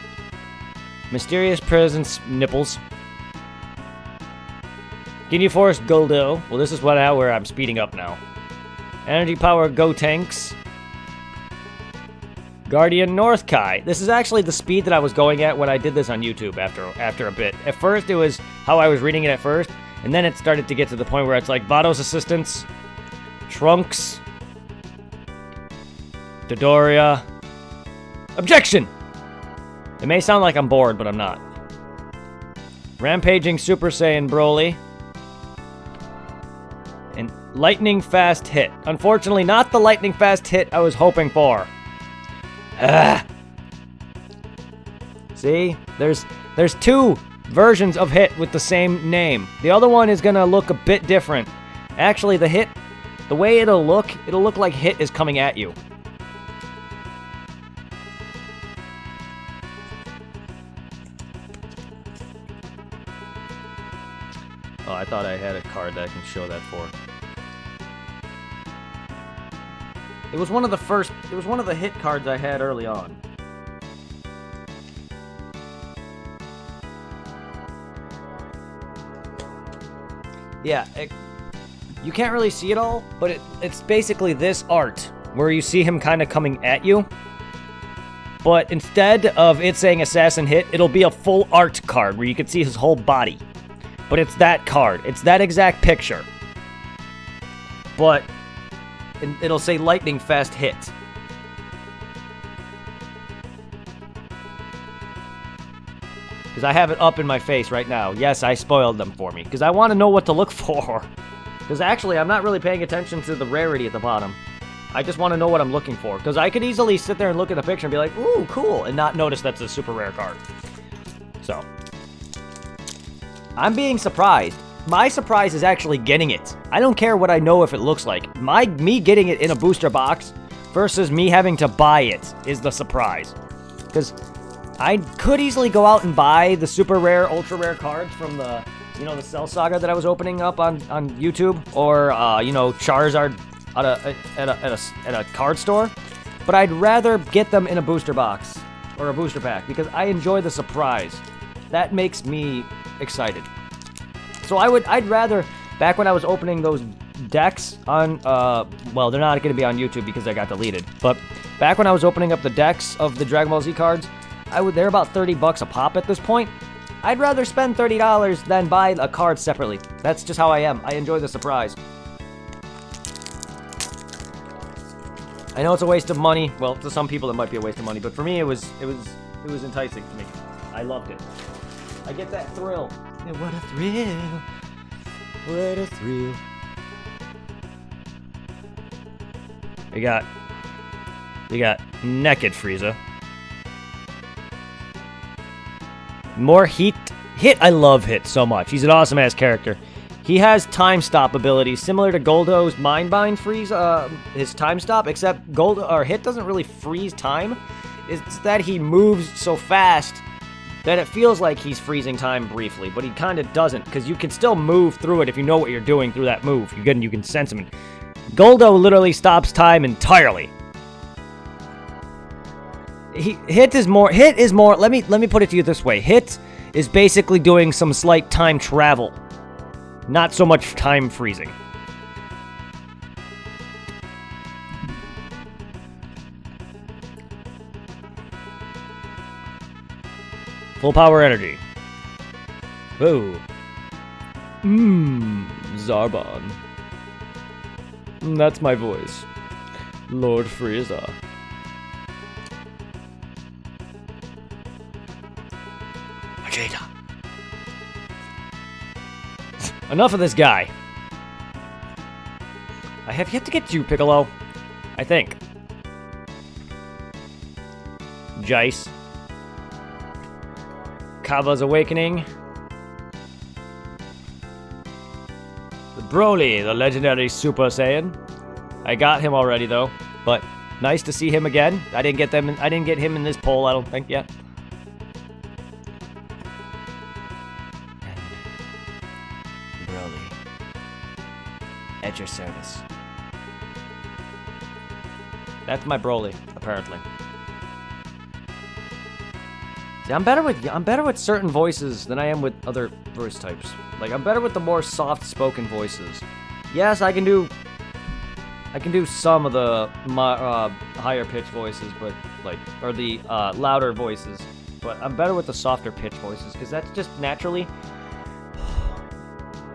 Mysterious Presence Nipples. Ginyu Force Goldo. Well, this is where I'm speeding up now. Energy Power Gotenks. Guardian North Kai. This is actually the speed that I was going at when I did this on YouTube after a bit. At first, it was how I was reading it at first, and then it started to get to the point where it's like Vados Assistants, Trunks, Dodoria. Objection! It may sound like I'm bored, but I'm not. Rampaging Super Saiyan Broly. And Lightning Fast Hit. Unfortunately, not the Lightning Fast Hit I was hoping for. See? There's two versions of Hit with the same name. The other one is gonna look a bit different. Actually, the Hit, the way it'll look like Hit is coming at you. Oh, I thought I had a card that I can show that for. It was one of the Hit cards I had early on. Yeah, you can't really see it all, but it's basically this art, where you see him kind of coming at you. But instead of it saying Assassin Hit, it'll be a full art card, where you can see his whole body. But it's that card. It's that exact picture. But it'll say Lightning Fast Hit. Because I have it up in my face right now. Yes, I spoiled them for me. Because I want to know what to look for. Because actually, I'm not really paying attention to the rarity at the bottom. I just want to know what I'm looking for. Because I could easily sit there and look at the picture and be like, ooh, cool. And not notice that's a super rare card. So. I'm being surprised. My surprise is actually getting it. I don't care what I know if it looks like. Me getting it in a booster box versus me having to buy it is the surprise. Because I could easily go out and buy the super rare, ultra rare cards from the, the Cell Saga that I was opening up on YouTube, or Charizard at a card store. But I'd rather get them in a booster box or a booster pack because I enjoy the surprise. That makes me excited. So I'd rather, back when I was opening those decks on, well, they're not going to be on YouTube because I got deleted, but back when I was opening up the decks of the Dragon Ball Z cards, they're about $30 a pop at this point. I'd rather spend $30 than buy a card separately. That's just how I am. I enjoy the surprise. I know it's a waste of money. Well, to some people it might be a waste of money, but for me it was enticing to me. I loved it. I get that thrill. What a thrill. What a thrill. We got Naked Frieza. More Hit. I love Hit so much. He's an awesome ass character. He has time stop abilities similar to Goldo's Mind Bind Frieza, his time stop, except Hit doesn't really freeze time. It's that he moves so fast that it feels like he's freezing time briefly, but he kind of doesn't, because you can still move through it if you know what you're doing through that move. You can sense him. Goldo literally stops time entirely. Hit is more. Let me put it to you this way. Hit is basically doing some slight time travel, not so much time freezing. Full power energy. Ooh. Zarbon. That's my voice. Lord Frieza. Vegeta. Enough of this guy. I have yet to get you, Piccolo. I think. Jeice. Kava's Awakening. The Broly, the legendary Super Saiyan. I got him already though, but nice to see him again. I didn't get him in this poll, I don't think yet. And Broly, at your service. That's my Broly, apparently. Yeah, I'm better with certain voices than I am with other voice types. Like, I'm better with the more soft-spoken voices. Yes, I can do some of the higher pitched voices, but or the louder voices. But I'm better with the softer pitch voices because that's just naturally.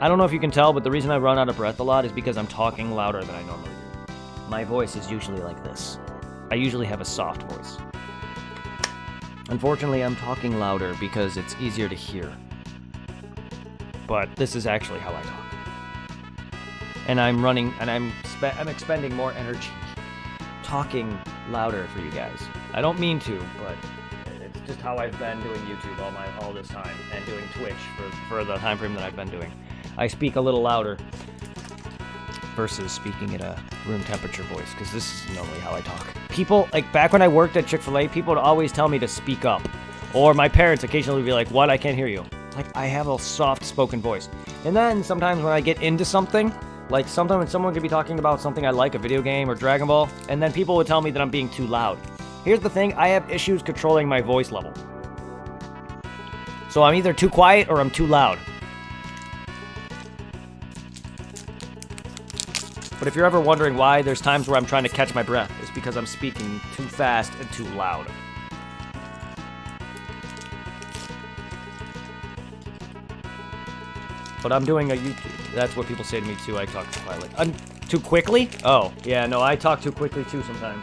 I don't know if you can tell, but the reason I run out of breath a lot is because I'm talking louder than I normally do. My voice is usually like this. I usually have a soft voice. Unfortunately, I'm talking louder because it's easier to hear. But this is actually how I talk. And I'm running, and I'm expending more energy talking louder for you guys. I don't mean to, but it's just how I've been doing YouTube all this time, and doing Twitch for the time frame that I've been doing. I speak a little louder versus speaking at a room temperature voice, because this is normally how I talk. People, like back when I worked at Chick-fil-A, people would always tell me to speak up. Or my parents occasionally would be like, "What? I can't hear you." Like, I have a soft-spoken voice. And then sometimes when I get into something, like sometimes someone could be talking about something I like, a video game or Dragon Ball, and then people would tell me that I'm being too loud. Here's the thing, I have issues controlling my voice level. So I'm either too quiet or I'm too loud. But if you're ever wondering why there's times where I'm trying to catch my breath, it's because I'm speaking too fast and too loud. But I'm doing a YouTube. That's what people say to me too. I talk too quietly. Too quickly? Oh, yeah, no, I talk too quickly too sometimes.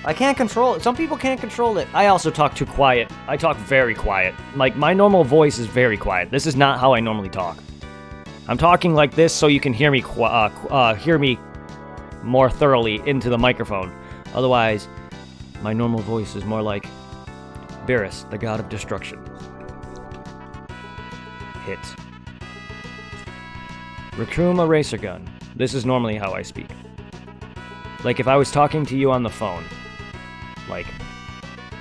I can't control it. Some people can't control it. I also talk too quiet. I talk very quiet. Like, my normal voice is very quiet. This is not how I normally talk. I'm talking like this so you can hear me more thoroughly into the microphone. Otherwise, my normal voice is more like Beerus, the god of destruction. Hit. Raccoon Racer Gun. This is normally how I speak. Like if I was talking to you on the phone. Like,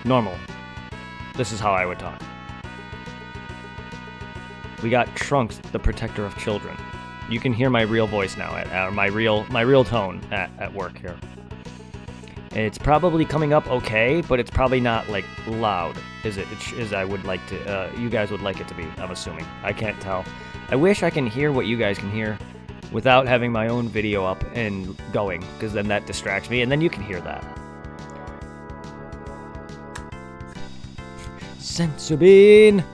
normal. This is how I would talk. We got Trunks, the protector of children. You can hear my real voice now, my real tone at work here. It's probably coming up okay, but it's probably not like loud, as I would like to. You guys would like it to be. I'm assuming. I can't tell. I wish I can hear what you guys can hear, without having my own video up and going, because then that distracts me, and then you can hear that. Sensibine.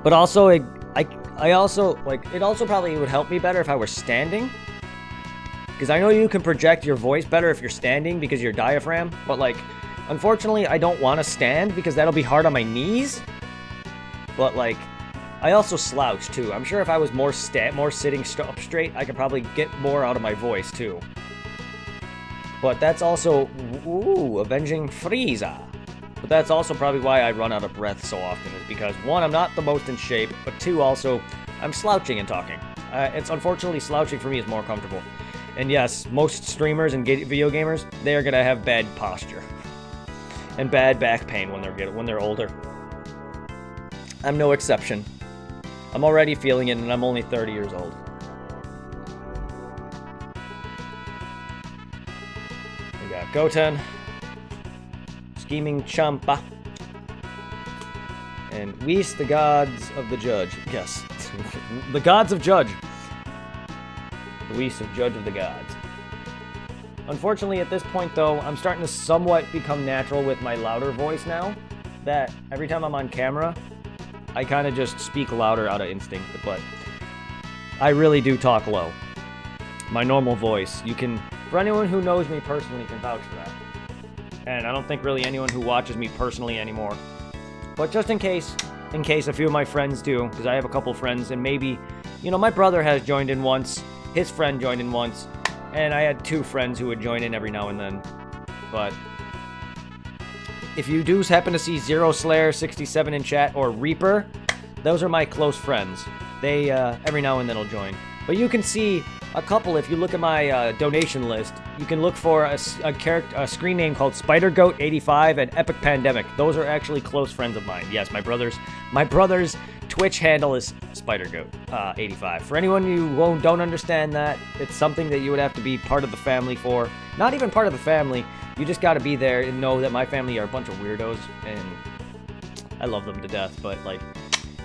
But also, I also like it. Also, probably would help me better if I were standing. Because I know you can project your voice better if you're standing because of your diaphragm, but like, unfortunately, I don't want to stand because that'll be hard on my knees. But like, I also slouch too. I'm sure if I was more sitting up straight, I could probably get more out of my voice too. But that's also, avenging Frieza. But that's also probably why I run out of breath so often, is because one, I'm not the most in shape, but two, also, I'm slouching and talking. It's unfortunately slouching for me is more comfortable. And yes, most streamers and video gamers, they are gonna have bad posture and bad back pain when they're older. I'm no exception. I'm already feeling it, and I'm only 30 years old. We got Goten, Scheming Champa, and Whis, the gods of the judge. Yes, the gods of judge. Whis of Judge of the Gods. Unfortunately, at this point, though, I'm starting to somewhat become natural with my louder voice now. That every time I'm on camera, I kind of just speak louder out of instinct, but I really do talk low. My normal voice. For anyone who knows me personally can vouch for that. And I don't think really anyone who watches me personally anymore. But just in case a few of my friends do, because I have a couple friends, and maybe, my brother has joined in once. His friend joined in once, and I had 2 friends who would join in every now and then. But if you do happen to see Zero Slayer 67 in chat, or Reaper, those are my close friends. They every now and then will join. But you can see a couple if you look at my donation list. You can look for a screen name called SpiderGoat85 and Epic Pandemic. Those are actually close friends of mine. Yes, my brother's Twitch handle is SpiderGoat85. For anyone who don't understand that, it's something that you would have to be part of the family for. Not even part of the family. You just got to be there and know that my family are a bunch of weirdos, and I love them to death. But like,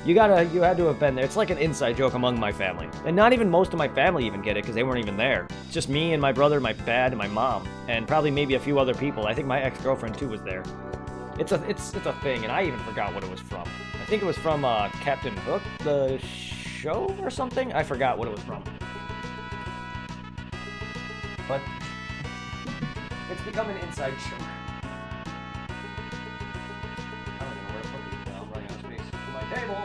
you had to have been there. It's like an inside joke among my family, and not even most of my family even get it because they weren't even there. It's just me and my brother, my dad, and my mom, and probably maybe a few other people. I think my ex-girlfriend too was there. It's a thing, and I even forgot what it was from. I think it was from Captain Hook, the show or something. I forgot what it was from. But it's become an inside joke. I don't even know where to put these now. I'm running out of space for my table.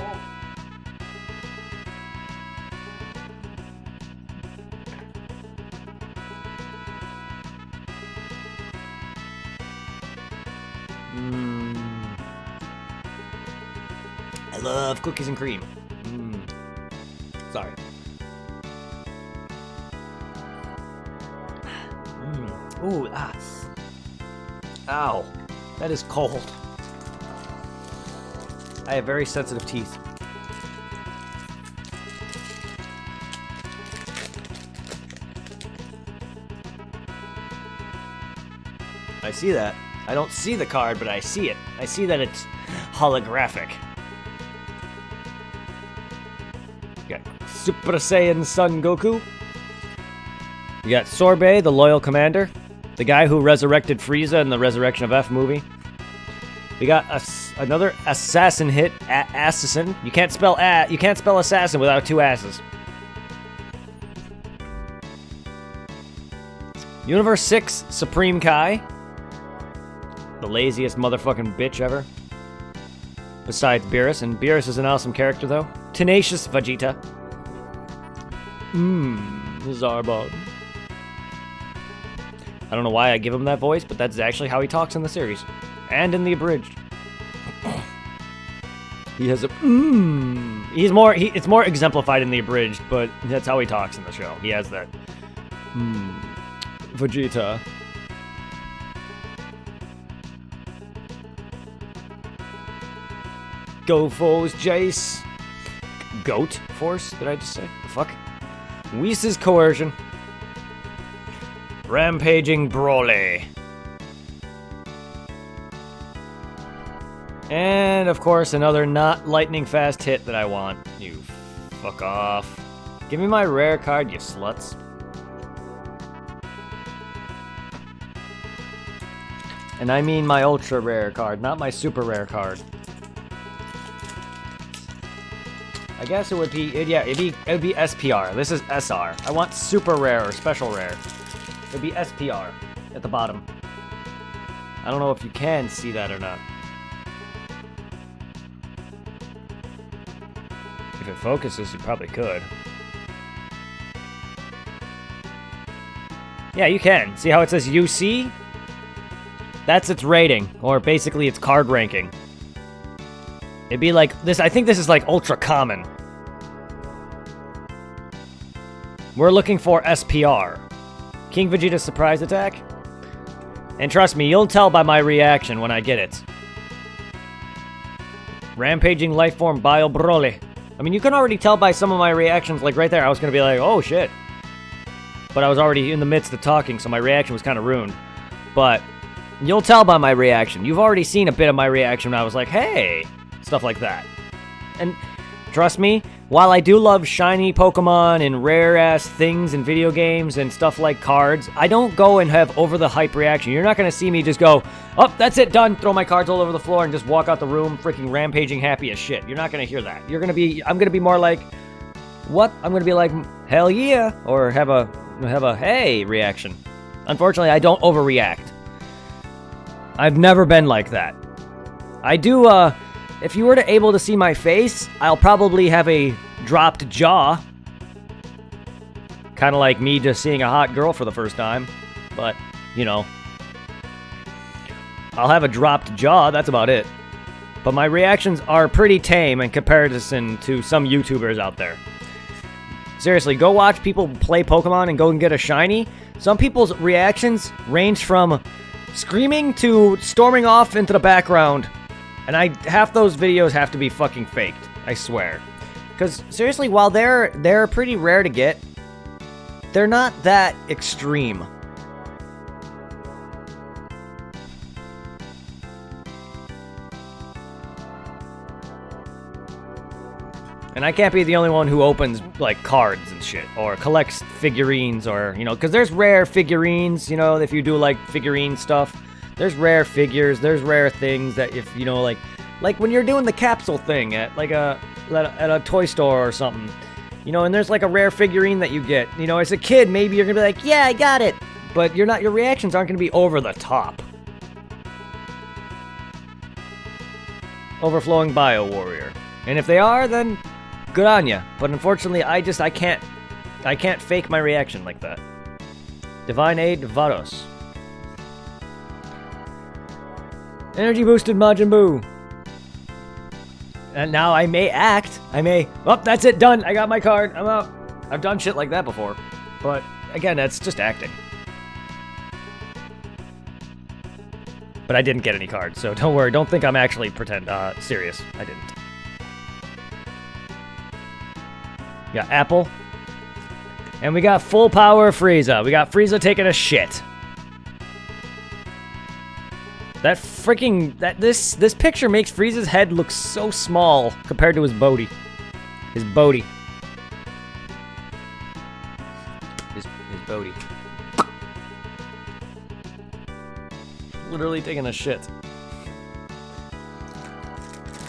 I love cookies and cream. Sorry. Ooh, Ow. That is cold. I have very sensitive teeth. I see that. I don't see the card, but I see it. I see that it's holographic. You got Super Saiyan Son Goku. You got Sorbet, the loyal commander. The guy who resurrected Frieza in the Resurrection of F movie. We got another assassin hit, assassin. You can't spell assassin without two asses. Universe 6 Supreme Kai. The laziest motherfucking bitch ever. Besides Beerus, and Beerus is an awesome character though. Tenacious Vegeta. Zarbon. I don't know why I give him that voice, but that's actually how he talks in the series. And in the abridged. He has a it's more exemplified in the abridged, but that's how he talks in the show. He has that Vegeta. Go Foes Jace. Goat Force, did I just say? The fuck? Whis' Coercion. Rampaging Broly. And, of course, another not lightning fast hit that I want. You fuck off. Give me my rare card, you sluts. And I mean my ultra rare card, not my super rare card. I guess it would be, it'd be SPR. This is SR. I want super rare or special rare. It'd be SPR at the bottom. I don't know if you can see that or not. If it focuses, you probably could. Yeah, you can. See how it says UC? That's its rating, or basically its card ranking. It'd be like this. I think this is like ultra common. We're looking for SPR. King Vegeta's surprise attack. And trust me, you'll tell by my reaction when I get it. Rampaging Lifeform Bio Broly. I mean, you can already tell by some of my reactions, like right there, I was gonna be like, oh shit. But I was already in the midst of talking, so my reaction was kind of ruined. But you'll tell by my reaction. You've already seen a bit of my reaction when I was like, hey. Stuff like that. And trust me, while I do love shiny Pokemon and rare-ass things in video games and stuff like cards, I don't go and have over-the-hype reaction. You're not going to see me just go, oh, that's it, done, throw my cards all over the floor and just walk out the room freaking rampaging happy as shit. You're not going to hear that. I'm going to be more like, what? I'm going to be like, hell yeah, or have a hey reaction. Unfortunately, I don't overreact. I've never been like that. I do, if you were able to see my face, I'll probably have a dropped jaw. Kind of like me just seeing a hot girl for the first time. But, you know. I'll have a dropped jaw, that's about it. But my reactions are pretty tame in comparison to some YouTubers out there. Seriously, go watch people play Pokemon and go and get a shiny. Some people's reactions range from screaming to storming off into the background. And half those videos have to be fucking faked. I swear. Because, seriously, while they're pretty rare to get, they're not that extreme. And I can't be the only one who opens, like, cards and shit, or collects figurines, or, you know, because there's rare figurines, you know, if you do, like, figurine stuff. There's rare figures, there's rare things that if, you know, like when you're doing the capsule thing at, like, at a toy store or something, you know, and there's, like, a rare figurine that you get. You know, as a kid, maybe you're gonna be like, yeah, I got it, but your reactions aren't gonna be over the top. Overflowing Bio Warrior. And if they are, then good on ya. But unfortunately, I can't fake my reaction like that. Divine Aid Vados. Energy boosted Majin Buu. And now I may act. Oh, that's it, done. I got my card. I'm out. I've done shit like that before. But again, that's just acting. But I didn't get any cards, so don't worry. Don't think I'm actually serious. I didn't. Got Apple. And we got full power Frieza. We got Frieza taking a shit. That freaking... This picture makes Frieza's head look so small compared to his body. His body. His body. Literally taking a shit.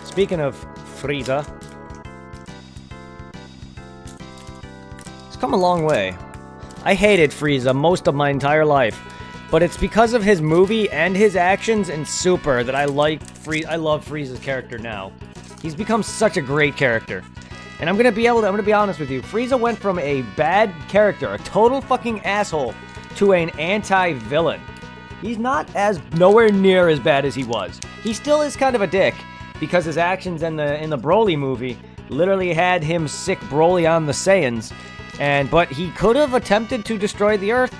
Speaking of Frieza... He's come a long way. I hated Frieza most of my entire life. But it's because of his movie and his actions in Super that I love Frieza's character now. He's become such a great character. And I'm gonna be honest with you. Frieza went from a bad character, a total fucking asshole, to an anti-villain. He's nowhere near as bad as he was. He still is kind of a dick, because his actions in the Broly movie literally had him sick Broly on the Saiyans. But he could have attempted to destroy the Earth.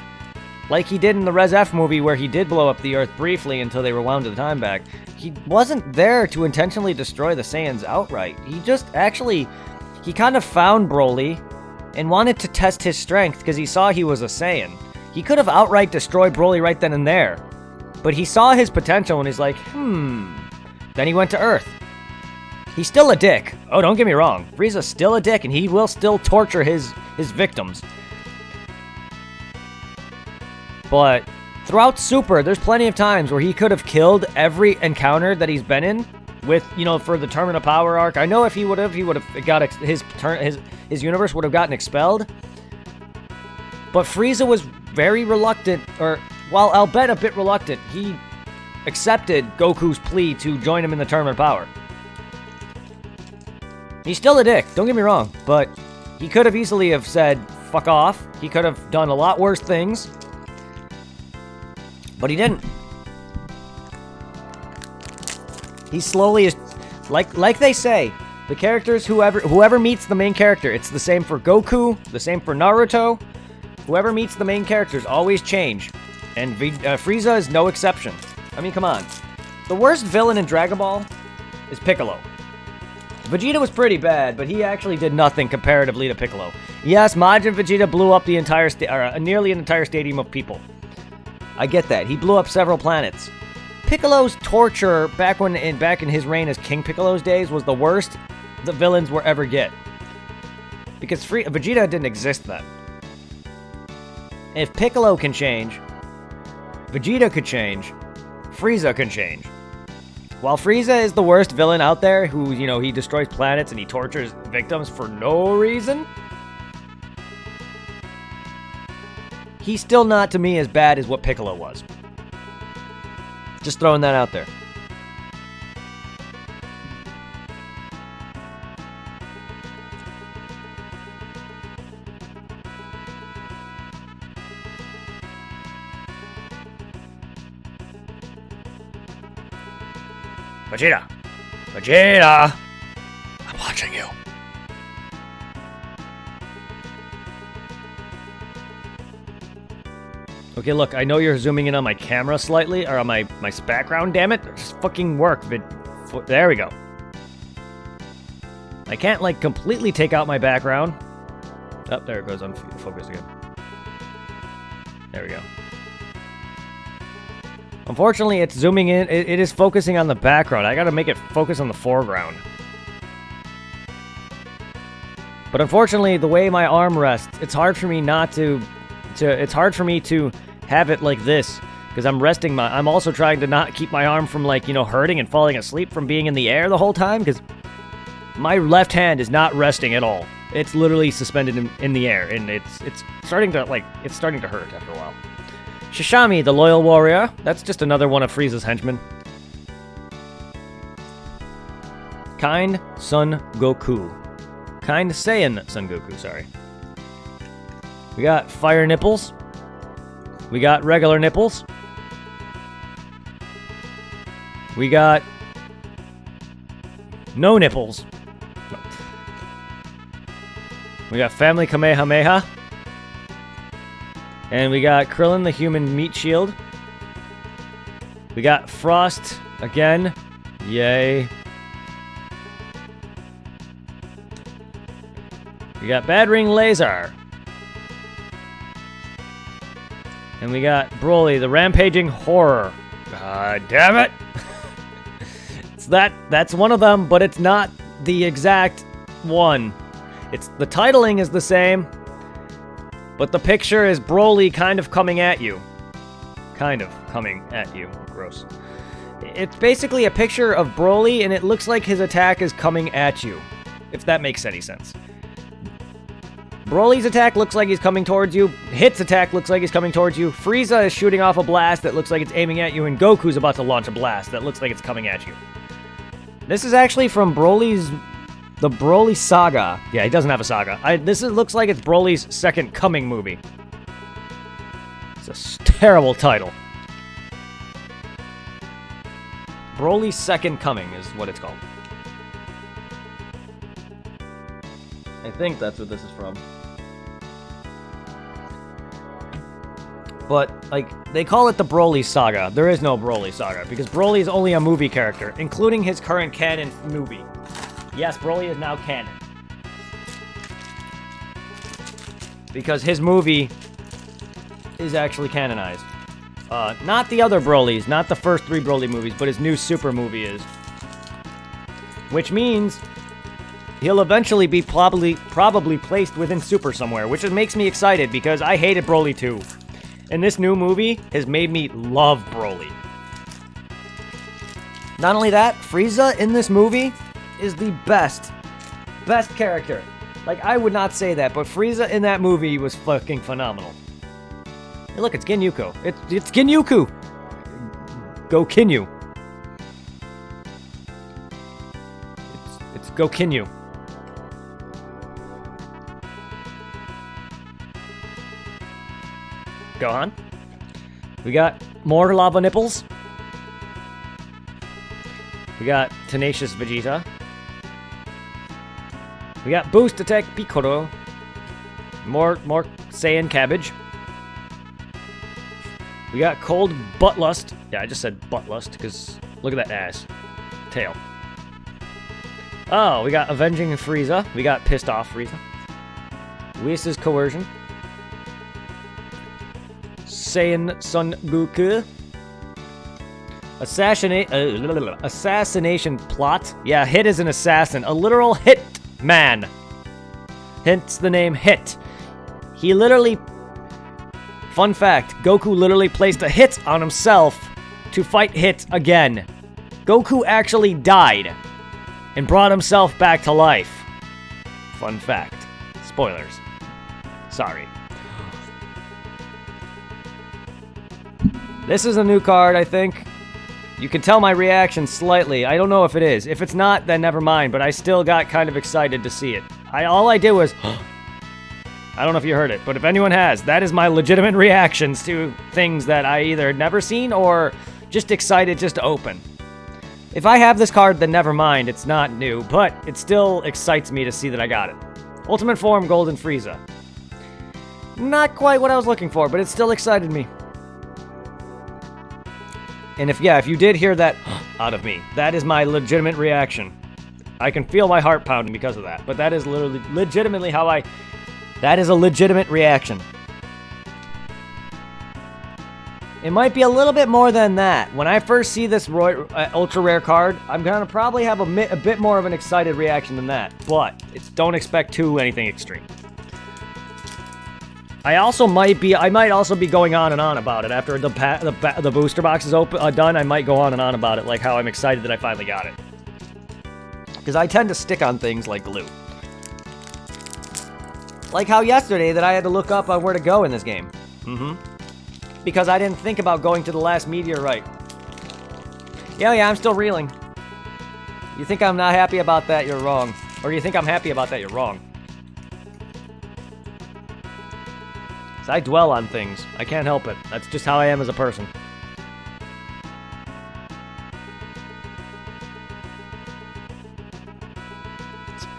Like he did in the Res F movie, where he did blow up the Earth briefly until they rewound the time back. He wasn't there to intentionally destroy the Saiyans outright. He kind of found Broly and wanted to test his strength because he saw he was a Saiyan. He could have outright destroyed Broly right then and there. But he saw his potential and he's like, Then he went to Earth. He's still a dick. Oh, don't get me wrong. Frieza's still a dick and he will still torture his victims. But throughout Super, there's plenty of times where he could have killed every encounter that he's been in with, you know, for the Tournament of Power arc. I know if he would have got his universe would have gotten expelled. But Frieza was very reluctant, or while I'll bet a bit reluctant, he accepted Goku's plea to join him in the Tournament of Power. He's still a dick, don't get me wrong, but he could have easily have said, fuck off. He could have done a lot worse things. But he didn't. He slowly is, like they say, the characters, whoever meets the main character, it's the same for Goku, the same for Naruto. Whoever meets the main characters always change, and Frieza is no exception. I mean, come on. The worst villain in Dragon Ball is Piccolo. Vegeta was pretty bad, but he actually did nothing comparatively to Piccolo. Yes, Majin Vegeta blew up the entire nearly an entire stadium of people. I get that. He blew up several planets. Piccolo's torture back in his reign as King Piccolo's days was the worst the villains will ever get. Because Vegeta didn't exist then. If Piccolo can change, Vegeta could change, Frieza can change. While Frieza is the worst villain out there, who, you know, he destroys planets and he tortures victims for no reason, he's still not, to me, as bad as what Piccolo was. Just throwing that out there. Vegeta! Vegeta! I'm watching you. Okay, look, I know you're zooming in on my camera slightly, or on my background, damn it. Just fucking work, there we go. I can't, like, completely take out my background. Oh, there it goes, unfocused again. There we go. Unfortunately, it's zooming in. It is focusing on the background. I gotta make it focus on the foreground. But unfortunately, the way my arm rests, it's hard for me not to it's hard for me to have it like this. Because I'm resting I'm also trying to not keep my arm from, like, you know, hurting and falling asleep from being in the air the whole time. Because my left hand is not resting at all. It's literally suspended in the air. And it's starting to, like, it's starting to hurt after a while. Shishami, the loyal warrior. That's just another one of Frieza's henchmen. Kind Son Goku. Kind Saiyan Son Goku, sorry. We got fire nipples. We got regular nipples. We got no nipples. We got family Kamehameha. And we got Krillin, the human meat shield. We got Frost again. Yay. We got Bad Ring Laser. And we got Broly, the rampaging horror. God damn it. That's one of them, but it's not the exact one. The titling is the same, but the picture is Broly kind of coming at you. Kind of coming at you. Gross. It's basically a picture of Broly, and it looks like his attack is coming at you, if that makes any sense. Broly's attack looks like he's coming towards you. Hit's attack looks like he's coming towards you. Frieza is shooting off a blast that looks like it's aiming at you, and Goku's about to launch a blast that looks like it's coming at you. This is actually from the Broly Saga. Yeah, he doesn't have a saga. Looks like it's Broly's Second Coming movie. It's a terrible title. Broly's Second Coming is what it's called. I think that's what this is from. But, like, they call it the Broly Saga. There is no Broly Saga, because Broly is only a movie character, including his current canon movie. Yes, Broly is now canon. Because his movie is actually canonized. Not the other Brolys, not the first 3 Broly movies, but his new Super movie is. Which means he'll eventually be probably placed within Super somewhere, which makes me excited because I hated Broly 2. And this new movie has made me love Broly. Not only that, Frieza in this movie is the best character. Like, I would not say that, but Frieza in that movie was fucking phenomenal. Hey, look, it's Ginyuko. It's Ginyuko! Go Kinyu. It's Go Kinyu. Gohan. We got more lava nipples. We got Tenacious Vegeta. We got Boost Attack Piccolo. More Saiyan Cabbage. We got Cold Buttlust. Yeah, I just said Buttlust because look at that ass. Tail. Oh, we got Avenging Frieza. We got Pissed Off Frieza. Whis' Coercion. Saiyan Son Goku. Assassination plot. Yeah, Hit is an assassin. A literal hit man. Hence the name Hit. He literally... Fun fact, Goku literally placed a hit on himself to fight Hit again. Goku actually died and brought himself back to life. Fun fact. Spoilers. Sorry. This is a new card, I think. You can tell my reaction slightly. I don't know if it is. If it's not, then never mind, but I still got kind of excited to see it. All I did was... I don't know if you heard it, but if anyone has, that is my legitimate reactions to things that I either never seen or just excited just to open. If I have this card, then never mind, it's not new, but it still excites me to see that I got it. Ultimate Form Golden Frieza. Not quite what I was looking for, but it still excited me. And if you did hear that out of me, that is my legitimate reaction. I can feel my heart pounding because of that. But that is literally, legitimately how I... That is a legitimate reaction. It might be a little bit more than that. When I first see this ultra rare card, I'm gonna probably have a bit more of an excited reaction than that. But don't expect anything extreme. I might also be going on and on about it after the booster box is done. I might go on and on about it, like how I'm excited that I finally got it. Because I tend to stick on things like glue. Like how yesterday that I had to look up on where to go in this game. Because I didn't think about going to the last meteorite. Yeah, I'm still reeling. You think I'm not happy about that, you're wrong. Or you think I'm happy about that, you're wrong. So I dwell on things. I can't help it. That's just how I am as a person.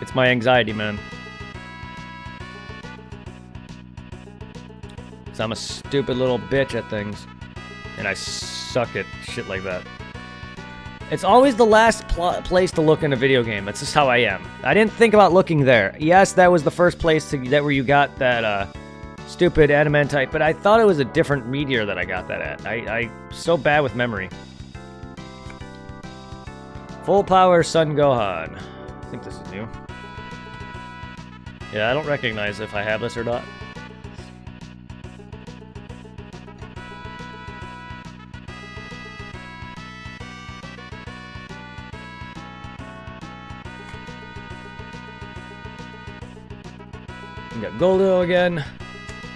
It's my anxiety, man. So I'm a stupid little bitch at things. And I suck at shit like that. It's always the last place to look in a video game. That's just how I am. I didn't think about looking there. Yes, that was the first place where you got that stupid adamantite, but I thought it was a different meteor that I got that at. I'm so bad with memory. Full power Sun Gohan. I think this is new. Yeah, I don't recognize if I have this or not. We got Goldo again.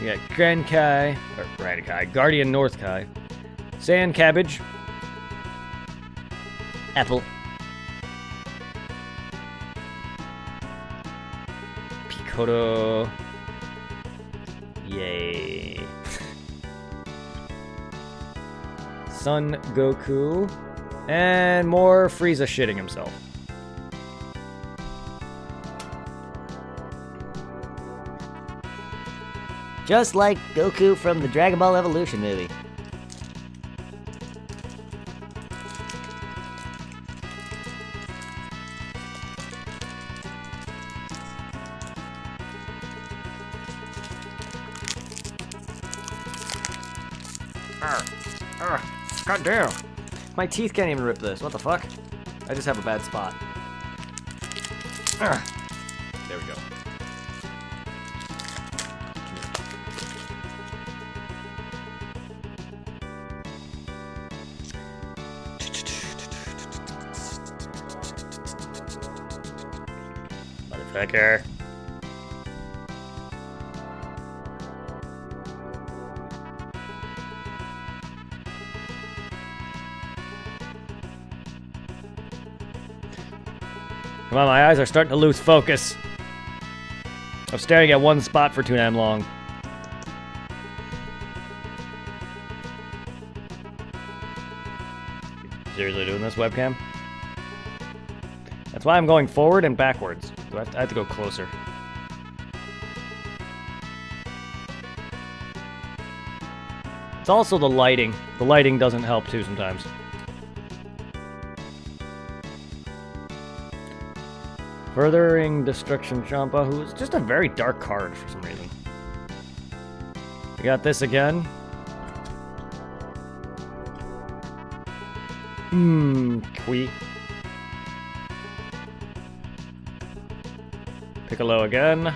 We got Grand Kai, or Grand Kai, Guardian North Kai. Sand Cabbage. Apple. Piccolo. Yay. Son Goku. And more Frieza shitting himself. Just like Goku from the Dragon Ball Evolution movie. God damn. My teeth can't even rip this. What the fuck? I just have a bad spot. There we go. Motherfucker. Come on, my eyes are starting to lose focus. I'm staring at one spot for too damn long. Seriously doing this, webcam? That's why I'm going forward and backwards. I have to go closer. It's also the lighting. The lighting doesn't help too sometimes. Furthering Destruction Champa, who's just a very dark card for some reason. We got this again. Kui. Piccolo again.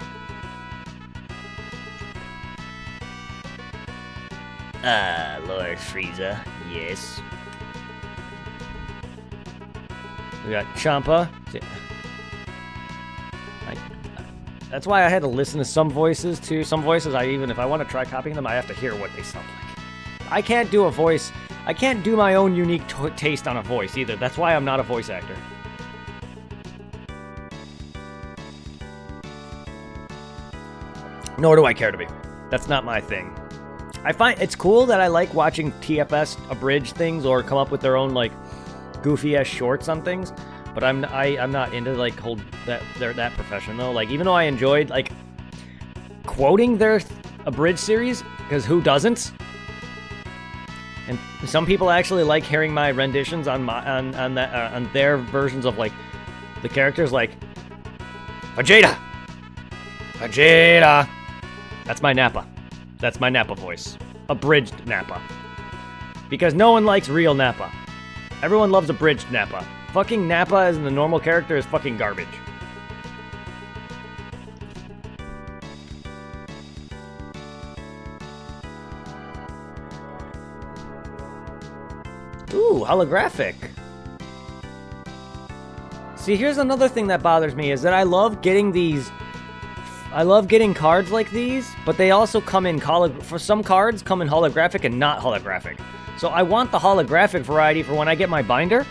Lord Frieza, yes. We got Champa. That's why I had to listen to some voices too. Some voices even if I want to try copying them, I have to hear what they sound like. I can't do a voice. I can't do my own unique taste on a voice either. That's why I'm not a voice actor. Nor do I care to be. That's not my thing. I find it's cool that I like watching TFS abridge things or come up with their own like goofy ass shorts on things. But I'm not into like that profession though. Like even though I enjoyed like quoting their abridged series, because who doesn't? And some people actually like hearing my renditions on their versions of like the character's like, Vegeta! Vegeta! That's my Nappa. That's my Nappa voice. Abridged Nappa. Because no one likes real Nappa. Everyone loves abridged Nappa. Fucking Nappa as the normal character is fucking garbage. Ooh, holographic. See, here's another thing that bothers me is that I love getting these. I love getting cards like these, but they also come in for some cards come in holographic and not holographic. So I want the holographic variety for when I get my binder,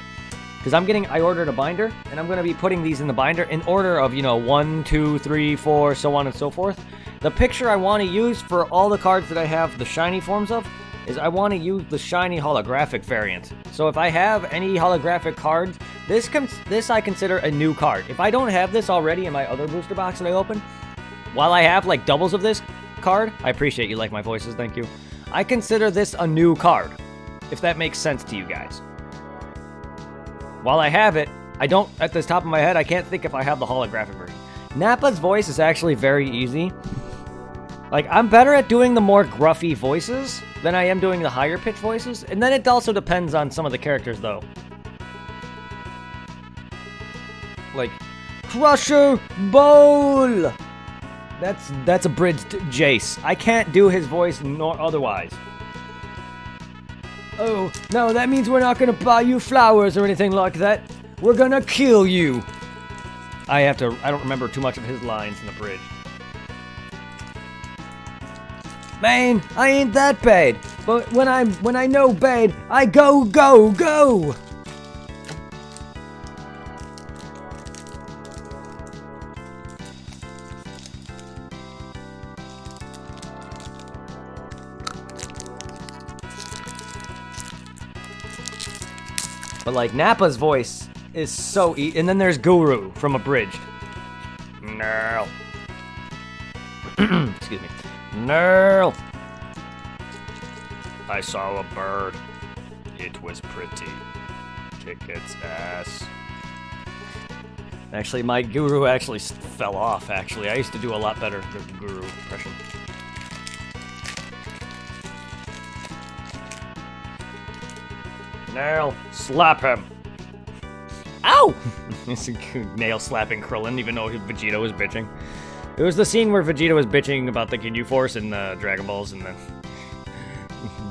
because I ordered a binder, and I'm gonna be putting these in the binder in order of 1, 2, 3, 4, so on and so forth. The picture I want to use for all the cards that I have the shiny forms of is I want to use the shiny holographic variant. So if I have any holographic cards, this I consider a new card. If I don't have this already in my other booster box that I open, while I have like doubles of this card, I appreciate you like my voices, thank you. I consider this a new card, if that makes sense to you guys. While I have it, I don't, at the top of my head, I can't think if I have the holographic version. Nappa's voice is actually very easy. Like, I'm better at doing the more gruffy voices than I am doing the higher pitch voices, and then it also depends on some of the characters, though. Like, Crusher Bowl! That's abridged Jace. I can't do his voice nor otherwise. Oh, no, that means we're not gonna buy you flowers or anything like that. We're gonna kill you. I don't remember too much of his lines in the bridge. Man, I ain't that bad. But when I know bad, I go, go, go. But like Nappa's voice is so and then there's Guru from Abridged. No. Excuse me. No. I saw a bird. It was pretty. Kick its ass. Actually, my Guru actually fell off, actually. I used to do a lot better with the Guru impression. Nail, slap him. Ow! Nail slapping Krillin, even though Vegeta was bitching. It was the scene where Vegeta was bitching about the Ginyu Force in Dragon Balls, and then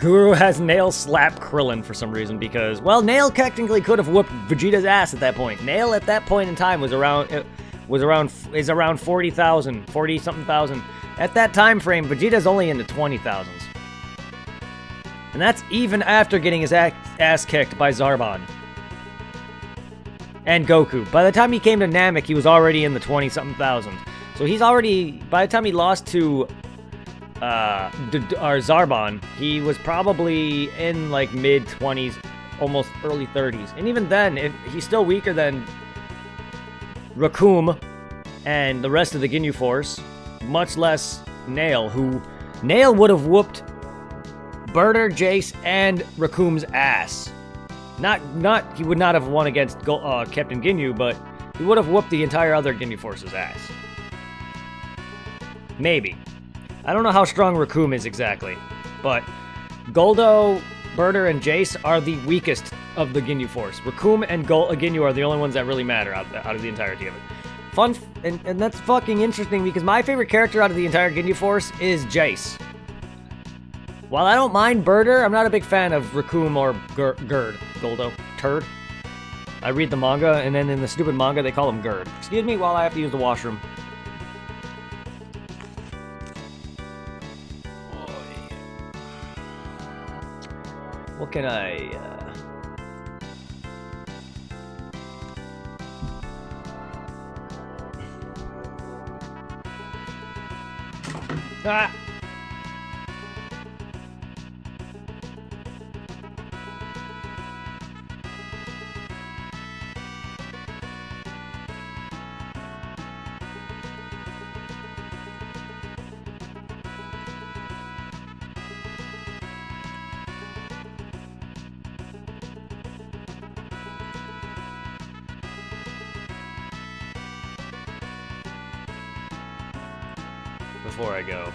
Guru has Nail slap Krillin for some reason because, well, Nail technically could have whooped Vegeta's ass at that point. Nail at that point in time is around 40,000, 40-something thousand. At that time frame, Vegeta's only in the 20,000s. And that's even after getting his ass kicked by Zarbon. And Goku. By the time he came to Namek, he was already in the 20-something thousands. So he's already, by the time he lost to Zarbon, he was probably in like mid-20s, almost early 30s. And even then, he's still weaker than Recoome and the rest of the Ginyu Force. Much less Nail, who Nail would have whooped Birder, Jace, and Rakoome's ass. He would not have won against Captain Ginyu, but he would have whooped the entire other Ginyu Force's ass. Maybe. I don't know how strong Recoome is exactly, but Goldo, Birder, and Jace are the weakest of the Ginyu Force. Recoome and Ginyu are the only ones that really matter out of the entirety of it. Fun, and that's fucking interesting because my favorite character out of the entire Ginyu Force is Jace. While I don't mind Birder, I'm not a big fan of Recoome or Gerd. Goldo. Turd. I read the manga, and then in the stupid manga, they call him Gerd. Excuse me while I have to use the washroom. What can I... Ah! before I go.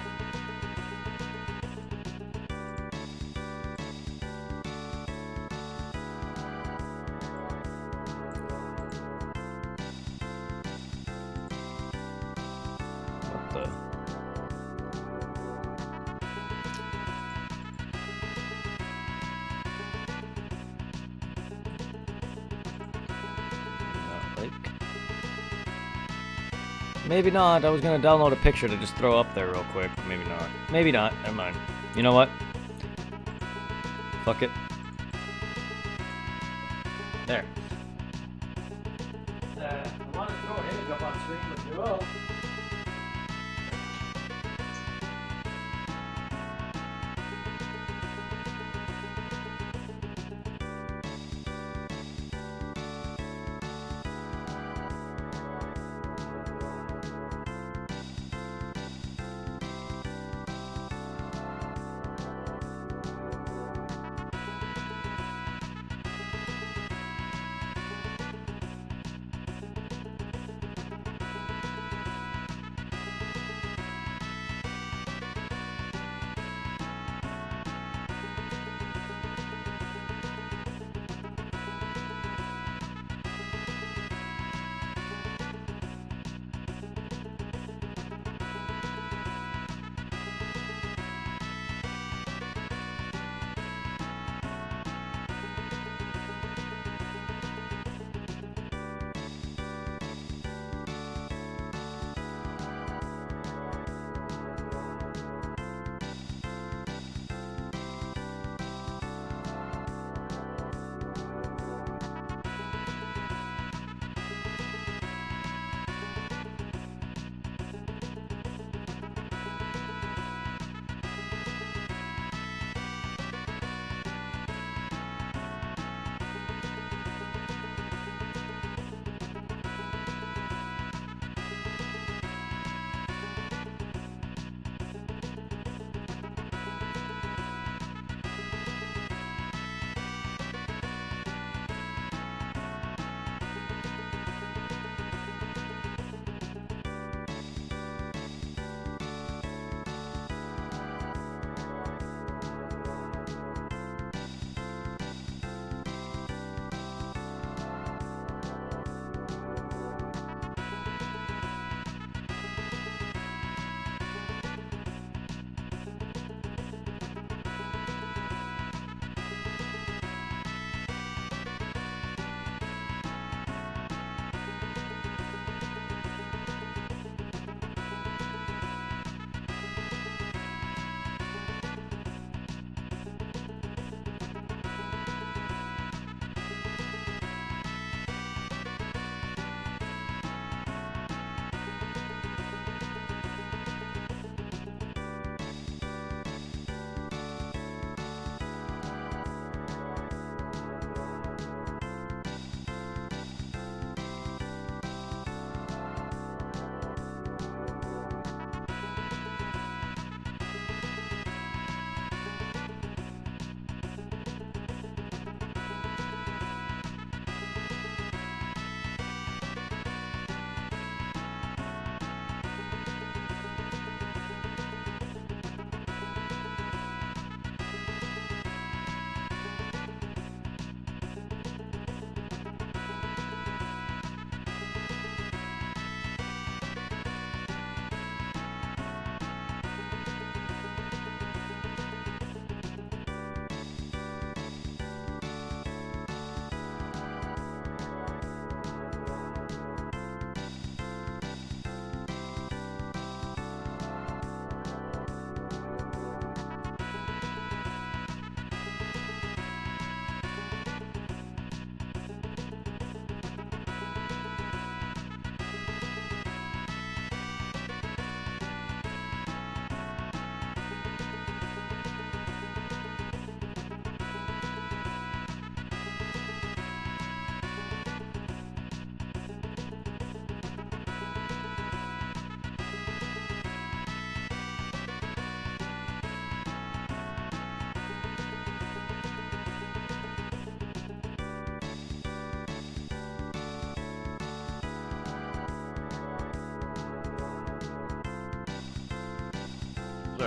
What the? Maybe not. I was gonna download a picture to just throw up there real quick. Maybe not. Maybe not. Never mind. You know what? Fuck it. There. I wanted to throw an image up on screen with Duo.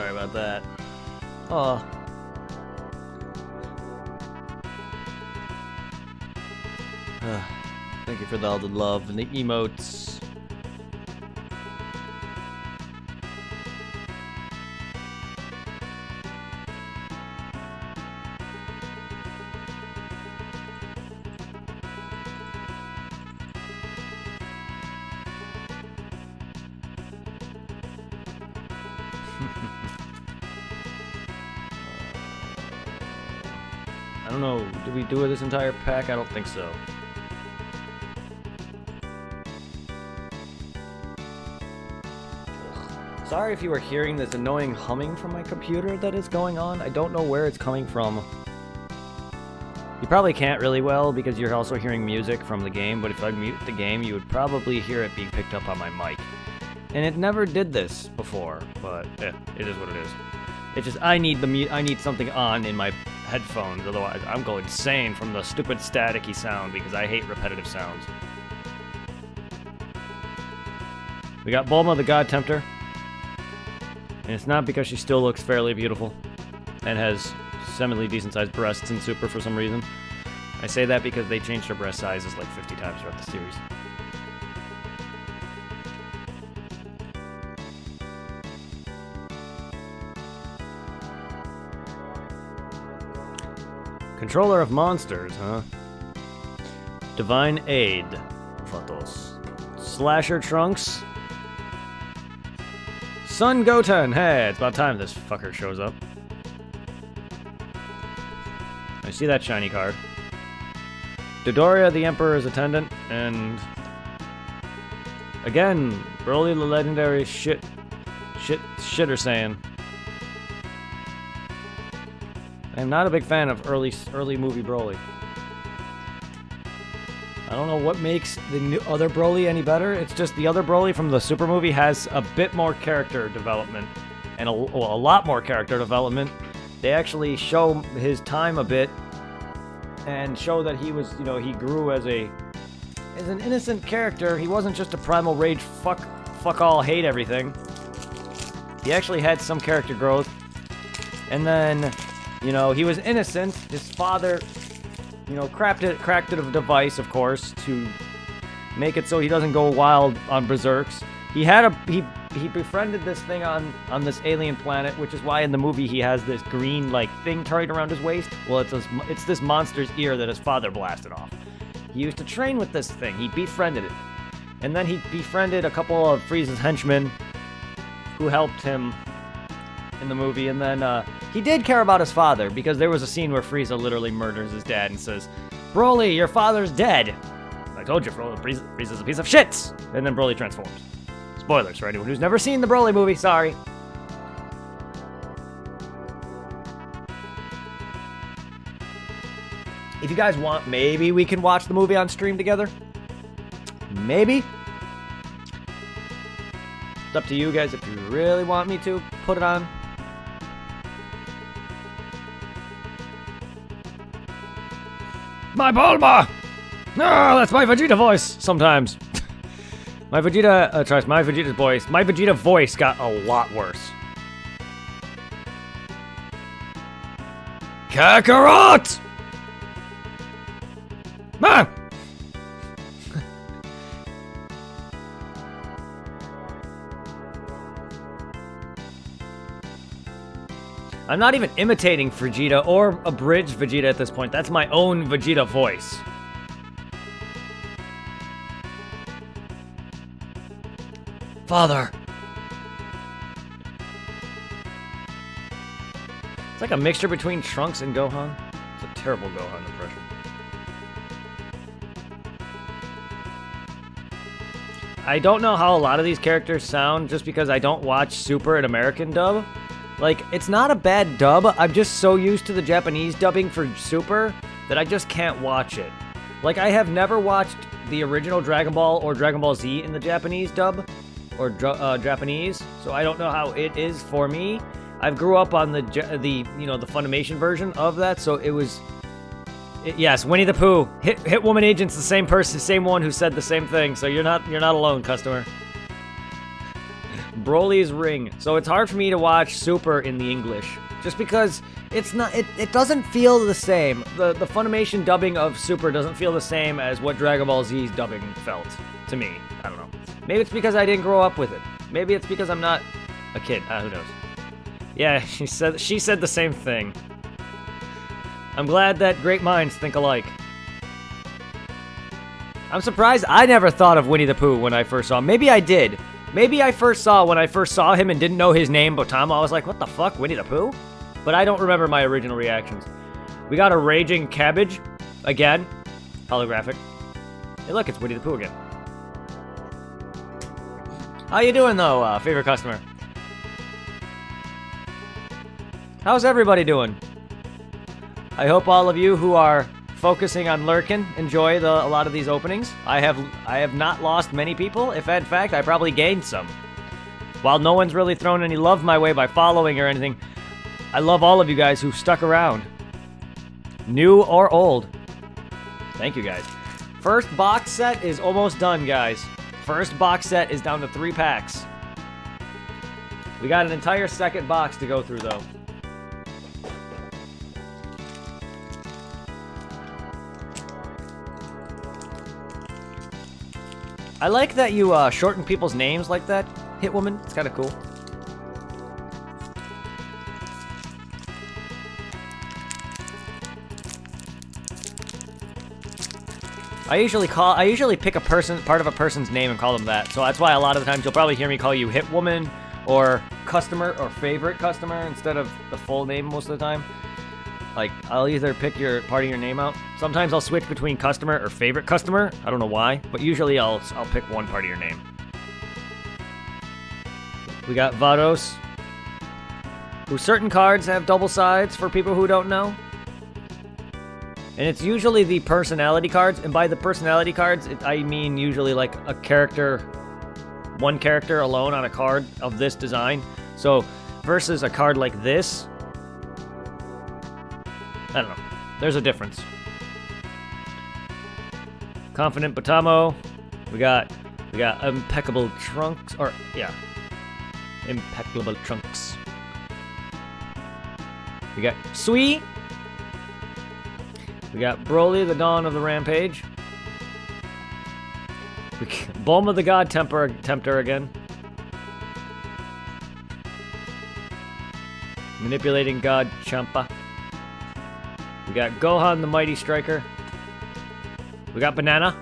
Sorry about that. Oh. Thank you for all the love and the emotes. I don't know, did we do this entire pack? I don't think so. Sorry if you were hearing this annoying humming from my computer that is going on. I don't know where it's coming from. You probably can't really well because you're also hearing music from the game, but if I mute the game, you would probably hear it being picked up on my mic. And it never did this before, but it is what it is. It's just I need something on in my headphones, otherwise I'm going insane from the stupid staticky sound because I hate repetitive sounds. We got Bulma the God Tempter. And it's not because she still looks fairly beautiful and has semi decent sized breasts in Super for some reason. I say that because they changed her breast sizes like 50 times throughout the series. Controller of monsters, huh? Divine Aid. Vatos. Slasher Trunks. Son Goten! Hey, it's about time this fucker shows up. I see that shiny card. Dodoria, the Emperor's attendant, and... Again, Broly the legendary shitter saying. I am not a big fan of early movie Broly. I don't know what makes the new other Broly any better. It's just the other Broly from the Super movie has a bit more character development. And a lot more character development. They actually show his time a bit. And show that he was, he grew as an innocent character. He wasn't just a primal rage, fuck all, hate everything. He actually had some character growth. And then, he was innocent. His father... cracked it of a device, of course, to make it so he doesn't go wild on berserks. He befriended this thing on this alien planet, which is why in the movie he has this green thing tied around his waist. Well, it's this monster's ear that his father blasted off. He used to train with this thing. He befriended it, and then he befriended a couple of Frieza's henchmen, who helped him in the movie, and then he did care about his father, because there was a scene where Frieza literally murders his dad and says, "Broly, your father's dead." I told you, Frieza's a piece of shit! And then Broly transforms. Spoilers for anyone who's never seen the Broly movie, sorry. If you guys want, maybe we can watch the movie on stream together. Maybe. It's up to you guys if you really want me to put it on. My Bulma! No, that's my Vegeta voice sometimes. My Vegeta's voice. My Vegeta voice got a lot worse. Kakarot! Ma! I'm not even imitating Vegeta or abridged Vegeta at this point. That's my own Vegeta voice. Father. It's like a mixture between Trunks and Gohan. It's a terrible Gohan impression. I don't know how a lot of these characters sound just because I don't watch Super and American dub. It's not a bad dub. I'm just so used to the Japanese dubbing for Super that I just can't watch it. I have never watched the original Dragon Ball or Dragon Ball Z in the Japanese dub. Or Japanese, so I don't know how it is for me. I grew up on the Funimation version of that, so it was... yes, Winnie the Pooh. Hit Woman Agent's the same person, same one who said the same thing, so you're not alone, customer. Broly's Ring. So it's hard for me to watch Super in the English, just because it's not. It doesn't feel the same. The Funimation dubbing of Super doesn't feel the same as what Dragon Ball Z's dubbing felt to me. I don't know. Maybe it's because I didn't grow up with it. Maybe it's because I'm not a kid. Who knows? Yeah, she said the same thing. I'm glad that great minds think alike. I'm surprised I never thought of Winnie the Pooh when I first saw him. Maybe I did. Maybe I when I first saw him and didn't know his name, Botama, I was like, what the fuck, Winnie the Pooh? But I don't remember my original reactions. We got a Raging Cabbage. Again. Holographic. Hey, look, it's Winnie the Pooh again. How you doing, though, favorite customer? How's everybody doing? I hope all of you who are focusing on lurking enjoy a lot of these openings. I have not lost many people. If in fact, I probably gained some. While no one's really thrown any love my way by following or anything, I love all of you guys who've stuck around. New or old. Thank you, guys. First box set is almost done, guys. First box set is down to 3 packs. We got an entire second box to go through, though. I like that you shorten people's names like that, Hitwoman. It's kind of cool. I usually pick a part of a person's name and call them that. So that's why a lot of the times you'll probably hear me call you Hitwoman or customer or favorite customer instead of the full name most of the time. Like, I'll either pick your part of your name out. Sometimes I'll switch between customer or favorite customer. I don't know why, but usually I'll pick one part of your name. We got Vados, who certain cards have double sides for people who don't know. And it's usually the personality cards, and by the personality cards, I mean usually like a character, one character alone on a card of this design. So, versus a card like this, I don't know. There's a difference. Confident Botamo. We got Impeccable Trunks, or yeah, Impeccable Trunks. We got Sui. We got Broly, the Dawn of the Rampage. Bulma the God Tempter again. Manipulating God Champa. We got Gohan the Mighty Striker. We got Banana.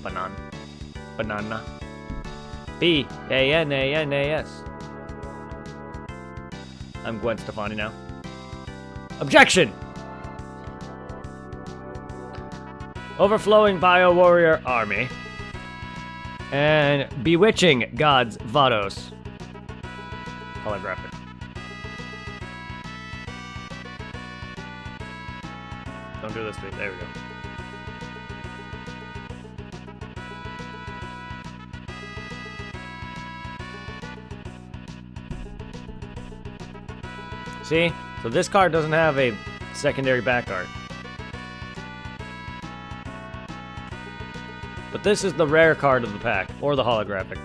Banana. B-A-N-A-N-A-S. I'm Gwen Stefani now. Objection! Overflowing Bio Warrior Army. And Bewitching Gods Vados. Holographic. Don't do this, dude. There we go. See? So this card doesn't have a secondary back art. But this is the rare card of the pack, or the holographic.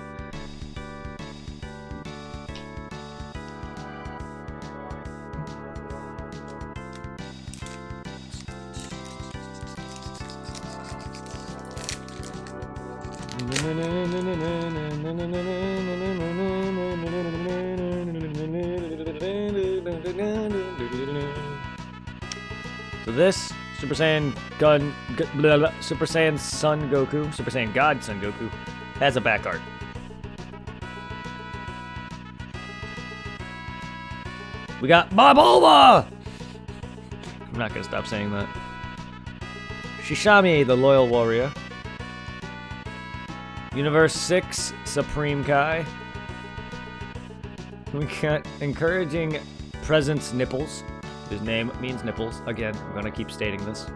So this Super Saiyan Super Saiyan Son Goku, Super Saiyan God Son Goku, has a back art. We got Bulma! I'm not gonna stop saying that. Shishami, the Loyal Warrior. Universe 6, Supreme Kai. We got Encouraging Presence Nipples. His name means nipples. Again, I'm gonna keep stating this.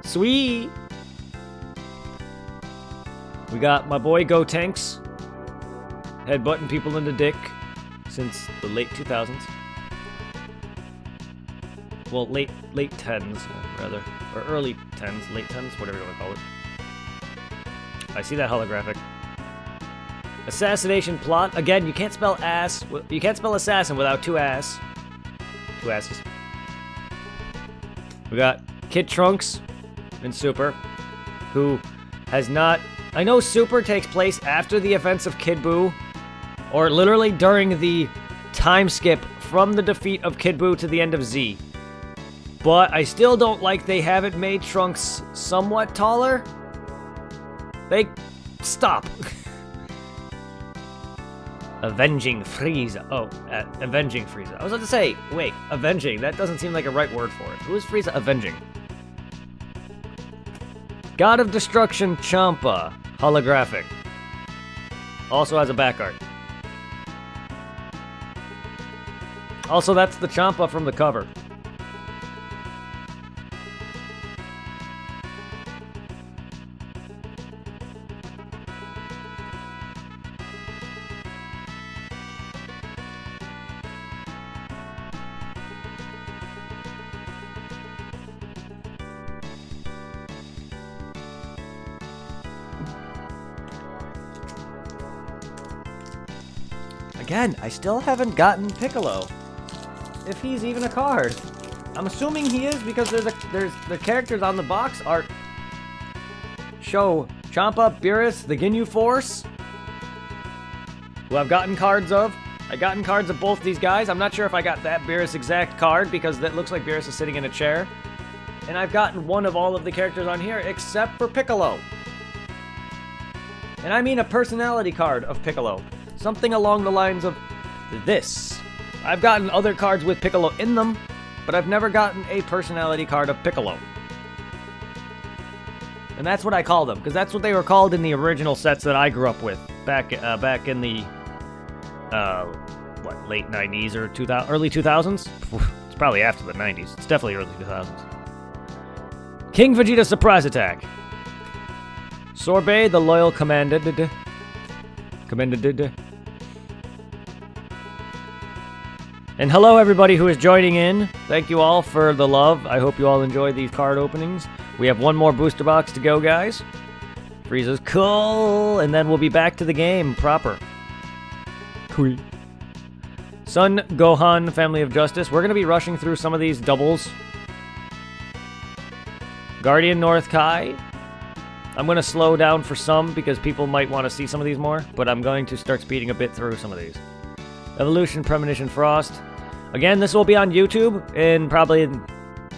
Sweet! We got my boy Gotenks. Headbutting people in the dick since the late 2000s. Well, late 10s, rather. Or early 10s, late 10s, whatever you want to call it. I see that holographic. Assassination plot. Again, you can't spell ass. You can't spell assassin without two ass. Two asses. We got Kid Trunks in Super, who has not... I know Super takes place after the events of Kid Buu, or literally during the time skip from the defeat of Kid Buu to the end of Z. But I still don't like they haven't made Trunks somewhat taller. Stop. Avenging Frieza. Oh, Avenging Frieza. I was about to say, wait, Avenging. That doesn't seem like a right word for it. Who is Frieza avenging? God of Destruction Champa. Holographic. Also has a back art. Also, that's the Champa from the cover. Again, I still haven't gotten Piccolo. If he's even a card. I'm assuming he is because there's the characters on the box art show Champa, Beerus, the Ginyu Force, who I've gotten cards of. I've gotten cards of both these guys. I'm not sure if I got that Beerus exact card because that looks like Beerus is sitting in a chair. And I've gotten one of all of the characters on here except for Piccolo. And I mean a personality card of Piccolo. Something along the lines of this. I've gotten other cards with Piccolo in them, but I've never gotten a personality card of Piccolo. And that's what I call them, because that's what they were called in the original sets that I grew up with back in the late 90s or early 2000s. It's probably after the 90s. It's definitely early 2000s. King Vegeta Surprise Attack. Sorbet, the loyal commander. And hello everybody who is joining in. Thank you all for the love. I hope you all enjoy these card openings. We have one more booster box to go, guys. Frieza's cool, and then we'll be back to the game proper. Cool. Son Gohan, Family of Justice. We're going to be rushing through some of these doubles. Guardian North Kai. I'm going to slow down for some because people might want to see some of these more, but I'm going to start speeding a bit through some of these. Evolution, Premonition, Frost. Again, this will be on YouTube in probably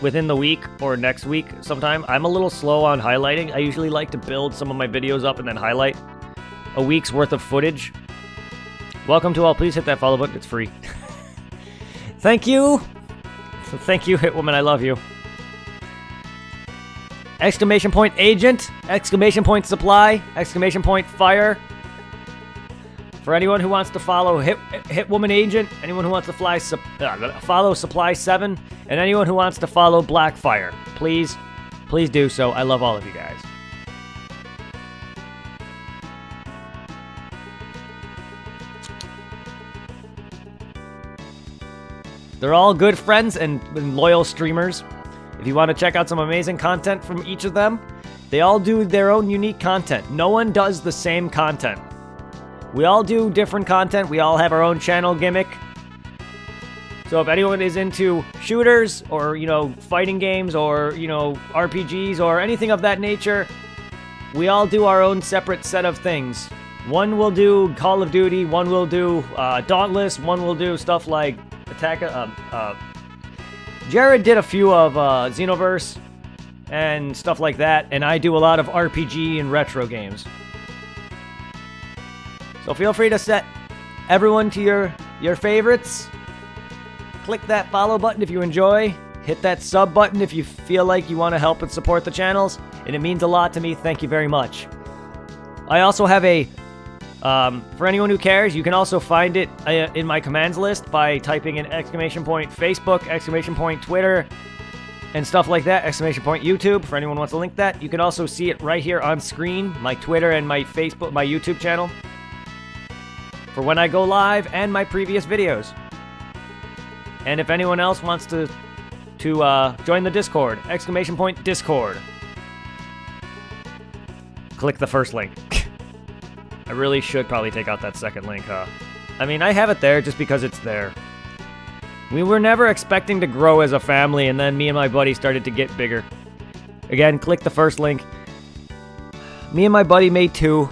within the week or next week sometime. I'm a little slow on highlighting. I usually like to build some of my videos up and then highlight a week's worth of footage. Welcome to all. Please hit that follow button. It's free. Thank you. Thank you, Hitwoman. I love you. Exclamation point agent. Exclamation point supply. Exclamation point fire. For anyone who wants to follow Hitwoman Agent, anyone who wants to follow Supply 7, and anyone who wants to follow Blackfire, please do so. I love all of you guys. They're all good friends and loyal streamers. If you want to check out some amazing content from each of them, they all do their own unique content. No one does the same content. We all do different content. We all have our own channel gimmick. So if anyone is into shooters or, fighting games or, RPGs or anything of that nature, we all do our own separate set of things. One will do Call of Duty, one will do Dauntless, one will do stuff like Jared did a few of Xenoverse and stuff like that, and I do a lot of RPG and retro games. So feel free to set everyone to your favorites. Click that follow button if you enjoy. Hit that sub button if you feel like you want to help and support the channels. And it means a lot to me. Thank you very much. I also have for anyone who cares, you can also find it in my commands list by typing in Facebook, Twitter, and stuff like that, YouTube, for anyone who wants to link that. You can also see it right here on screen, my Twitter and my Facebook, my YouTube channel, for when I go live and my previous videos. And if anyone else wants to join the Discord, Discord. Click the first link. I really should probably take out that second link, huh? I mean, I have it there just because it's there. We were never expecting to grow as a family, and then me and my buddy started to get bigger. Again, click the first link. Me and my buddy made 2.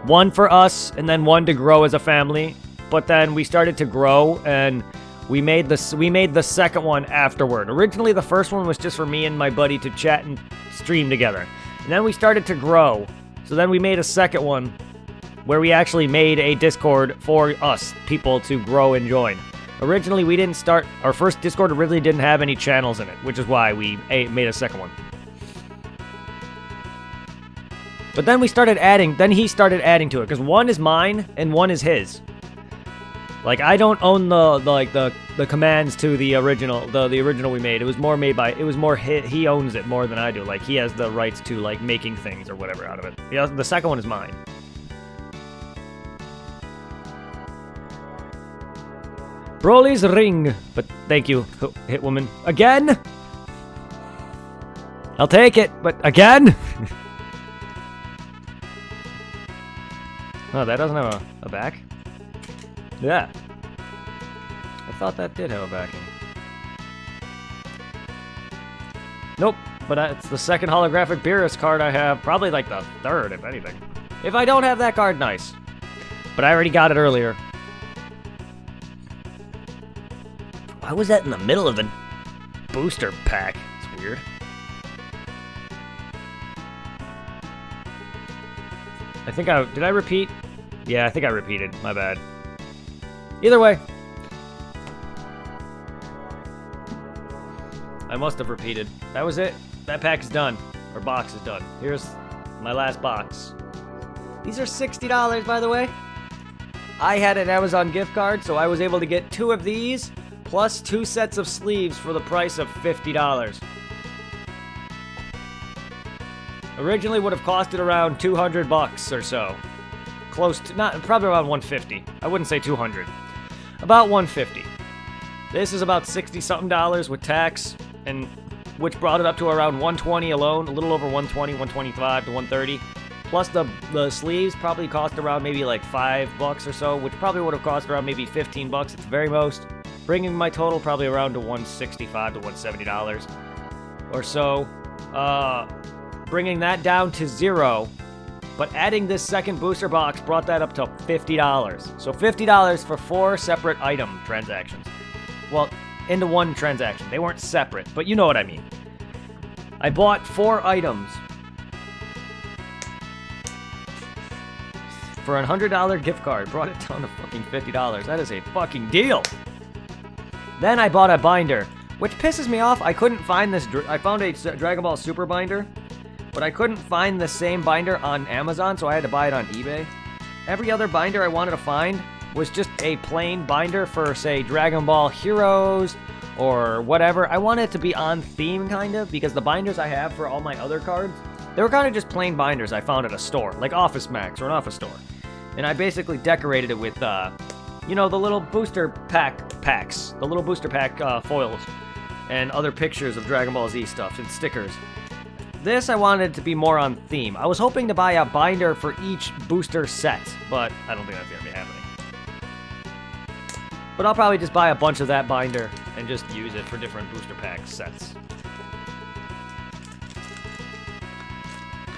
One for us, and then one to grow as a family. But then we started to grow, and we made the second one afterward. Originally, the first one was just for me and my buddy to chat and stream together. And then we started to grow. So then we made a second one where we actually made a Discord for us, people to grow and join. Originally, we didn't start... Our first Discord originally didn't have any channels in it, which is why we made a second one. But then we started adding... Then he started adding to it, because one is mine and one is his. Like, I don't own the commands to the original we made. It was more made by... It was more... He owns it more than I do. Like, he has the rights to, like, making things or whatever out of it. Yeah, the second one is mine. Broly's ring. But thank you, Hit Woman. Again? I'll take it, but again? Oh, that doesn't have a back? Yeah. I thought that did have a backing. Nope, but it's the second holographic Beerus card I have. Probably like the third, if anything. If I don't have that card, nice. But I already got it earlier. Why was that in the middle of the booster pack? It's weird. I think did I repeat? Yeah, I think I repeated. My bad. Either way. I must have repeated. That was it. That pack is done. Or box is done. Here's my last box. These are $60, by the way. I had an Amazon gift card, so I was able to get 2 of these, plus 2 sets of sleeves for the price of $50. Originally would have costed around 200 bucks or so. Close to, probably around 150. I wouldn't say 200. About 150. This is about 60-something dollars with tax, and which brought it up to around 120 alone, a little over 120, 125 to 130. Plus the sleeves probably cost around maybe like $5 or so, which probably would have cost around maybe 15 bucks at the very most. Bringing my total probably around to $165 to $170 or so. Bringing that down to 0, but adding this second booster box brought that up to $50. So $50 for 4 separate item transactions. Well, into one transaction. They weren't separate, but you know what I mean. I bought 4 items for a $100 gift card. Brought it down to fucking $50. That is a fucking deal. Then I bought a binder, which pisses me off. I couldn't find this. I found a Dragon Ball Super binder, but I couldn't find the same binder on Amazon, so I had to buy it on eBay. Every other binder I wanted to find was just a plain binder for, say, Dragon Ball Heroes or whatever. I wanted it to be on theme, kind of, because the binders I have for all my other cards, they were kind of just plain binders I found at a store, like Office Max or an office store. And I basically decorated it with, you know, the little booster packs, the little booster pack foils, and other pictures of Dragon Ball Z stuff and stickers. This I wanted to be more on theme. I was hoping to buy a binder for each booster set, but I don't think that's going to be happening. But I'll probably just buy a bunch of that binder and just use it for different booster pack sets.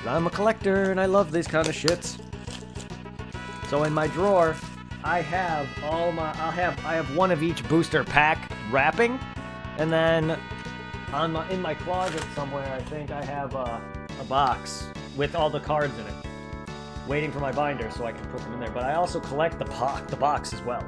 I'm a collector and I love these kind of shits. So in my drawer, I have I have one of each booster pack wrapping, and then in my closet somewhere, I think I have a box with all the cards in it, waiting for my binder so I can put them in there. But I also collect the box as well.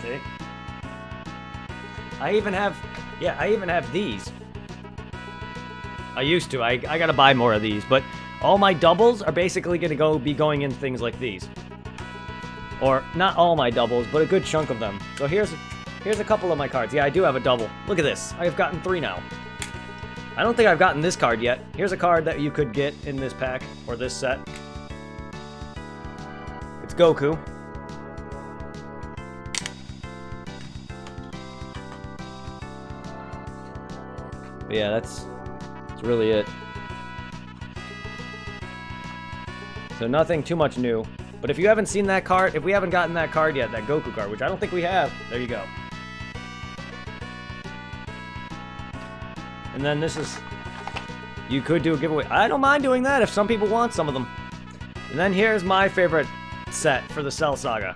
See? I even have these. I used to. I gotta buy more of these, but all my doubles are basically gonna be going in things like these. Or not all my doubles, but a good chunk of them. So here's a couple of my cards. Yeah, I do have a double. Look at this. I have gotten 3 now. I don't think I've gotten this card yet. Here's a card that you could get in this pack, or this set. It's Goku. But yeah, that's really it. So nothing too much new. But if you haven't seen that card, if we haven't gotten that card yet, that Goku card, which I don't think we have, there you go. And then this is, you could do a giveaway. I don't mind doing that if some people want some of them. And then here's my favorite set for the Cell Saga.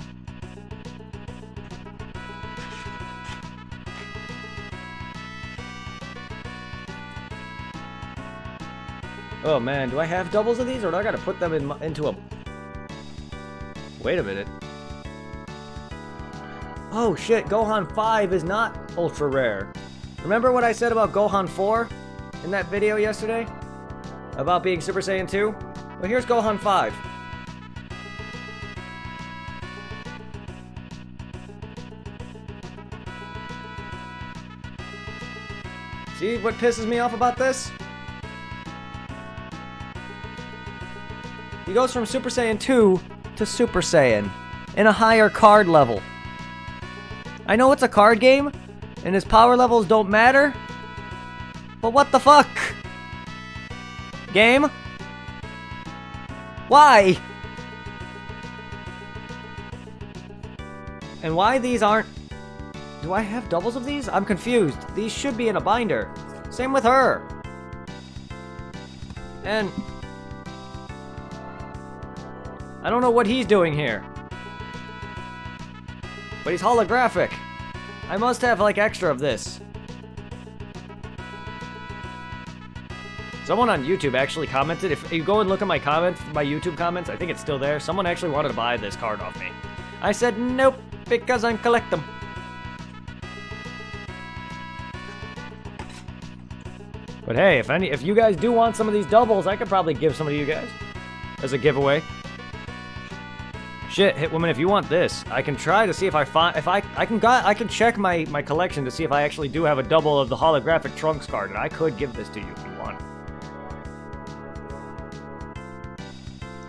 Oh man, do I have doubles of these, or do I gotta put them into a... Wait a minute. Oh shit, Gohan 5 is not ultra rare. Remember what I said about Gohan 4 in that video yesterday? About being Super Saiyan 2? Well, here's Gohan 5. See what pisses me off about this? He goes from Super Saiyan 2 to Super Saiyan in a higher card level. I know it's a card game, and his power levels don't matter, but what the fuck? Game? Why? And why these aren't... Do I have doubles of these? I'm confused. These should be in a binder. Same with her. And... I don't know what he's doing here. But he's holographic. I must have, like, extra of this. Someone on YouTube actually commented. If you go and look at my comments, my YouTube comments, I think it's still there. Someone actually wanted to buy this card off me. I said, nope, because I collect them. But hey, if you guys do want some of these doubles, I could probably give some of you guys as a giveaway. Shit, Hitwoman, if you want this, I can try to see if I find, I can check my collection to see if I actually do have a double of the holographic Trunks card, and I could give this to you if you want.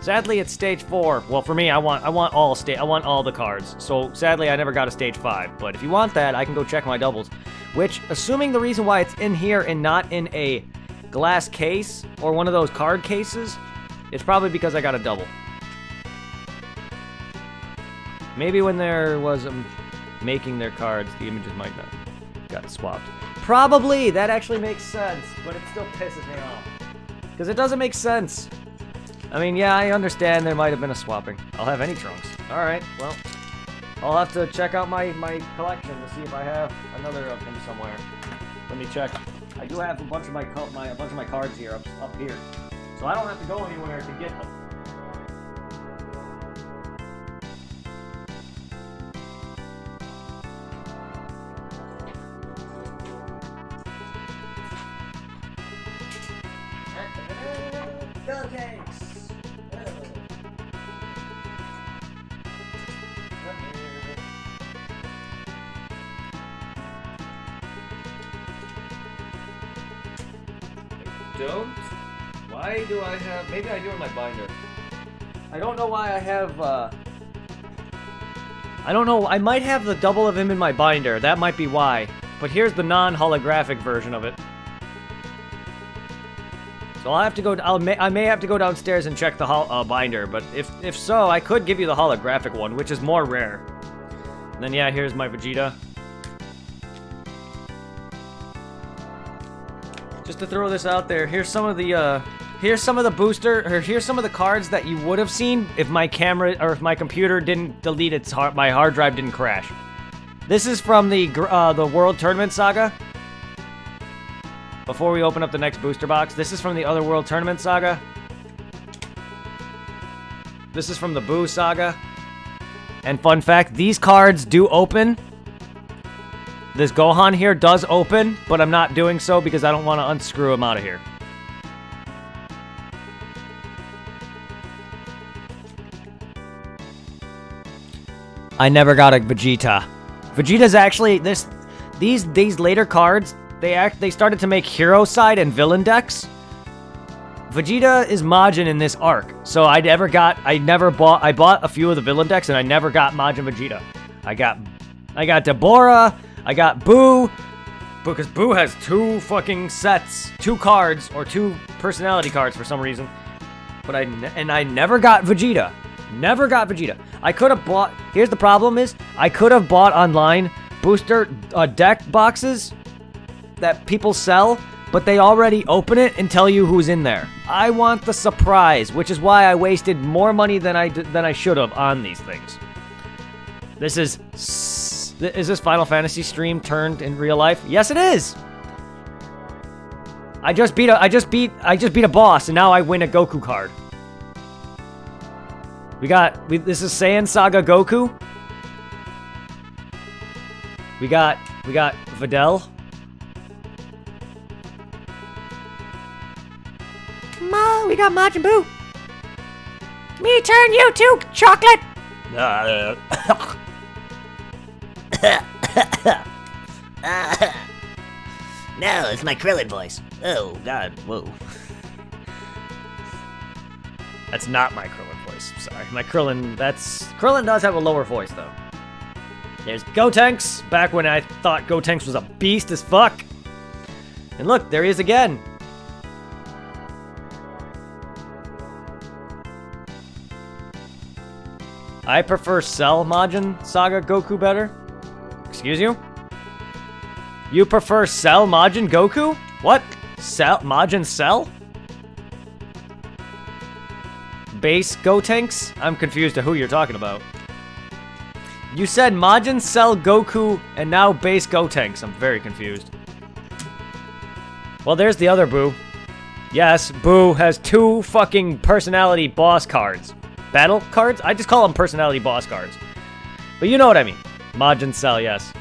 Sadly, it's stage 4. Well, for me, I want all the cards. So sadly, I never got a stage 5. But if you want that, I can go check my doubles. Which, assuming the reason why it's in here and not in a glass case or one of those card cases, it's probably because I got a double. Maybe when there was making their cards, the images might not got swapped. Probably! That actually makes sense, but it still pisses me off. Because it doesn't make sense. I mean, yeah, I understand there might have been a swapping. I'll have any Trunks. Alright, well, I'll have to check out my collection to see if I have another of them somewhere. Let me check. I do have a bunch of my cards here up here. So I don't have to go anywhere to get them. Why do I have... Maybe I do in my binder. I don't know why I have, I don't know. I might have the double of him in my binder. That might be why. But here's the non-holographic version of it. So I'll have to go... I may have to go downstairs and check the binder. But if so, I could give you the holographic one, which is more rare. And then, yeah, here's my Vegeta. Just to throw this out there, here's some of the here's some of the cards that you would have seen if my camera or if my computer didn't delete its my hard drive didn't crash. This is from the World Tournament Saga. Before we open up the next booster box, this is from the other World Tournament Saga. This is from the Boo Saga. And fun fact, these cards do open. This Gohan here does open, but I'm not doing so because I don't want to unscrew him out of here. I never got a Vegeta. Vegeta's actually these later cards they started to make hero side and villain decks. Vegeta is Majin in this arc, so I bought a few of the villain decks and I never got Majin Vegeta. I got Deborah, I got Boo, because Boo has 2 fucking sets, 2 cards, or 2 personality cards for some reason. But I never got Vegeta. Never got Vegeta. I could have bought, here's the problem is, I could have bought online booster deck boxes that people sell, but they already open it and tell you who's in there. I want the surprise, which is why I wasted more money than I should have on these things. Is this Final Fantasy stream turned in real life? Yes, it is. I just beat a boss, and now I win a Goku card. This is Saiyan Saga Goku. We got Videl. Ma, we got Majin Buu. Me turn you to chocolate. No, it's my Krillin voice. Oh, God, whoa. That's not my Krillin voice. Sorry, my Krillin does have a lower voice though. There's Gotenks, back when I thought Gotenks was a beast as fuck. And look, there he is again. I prefer Cell Majin Saga Goku better. Excuse you? You prefer Cell Majin Goku? What? Majin Cell? Base Gotenks? I'm confused to who you're talking about. You said Majin Cell Goku and now base Gotenks. I'm very confused. Well, there's the other Boo. Yes, Boo has 2 fucking personality boss cards. Battle cards? I just call them personality boss cards. But you know what I mean. Majin Cell, yes.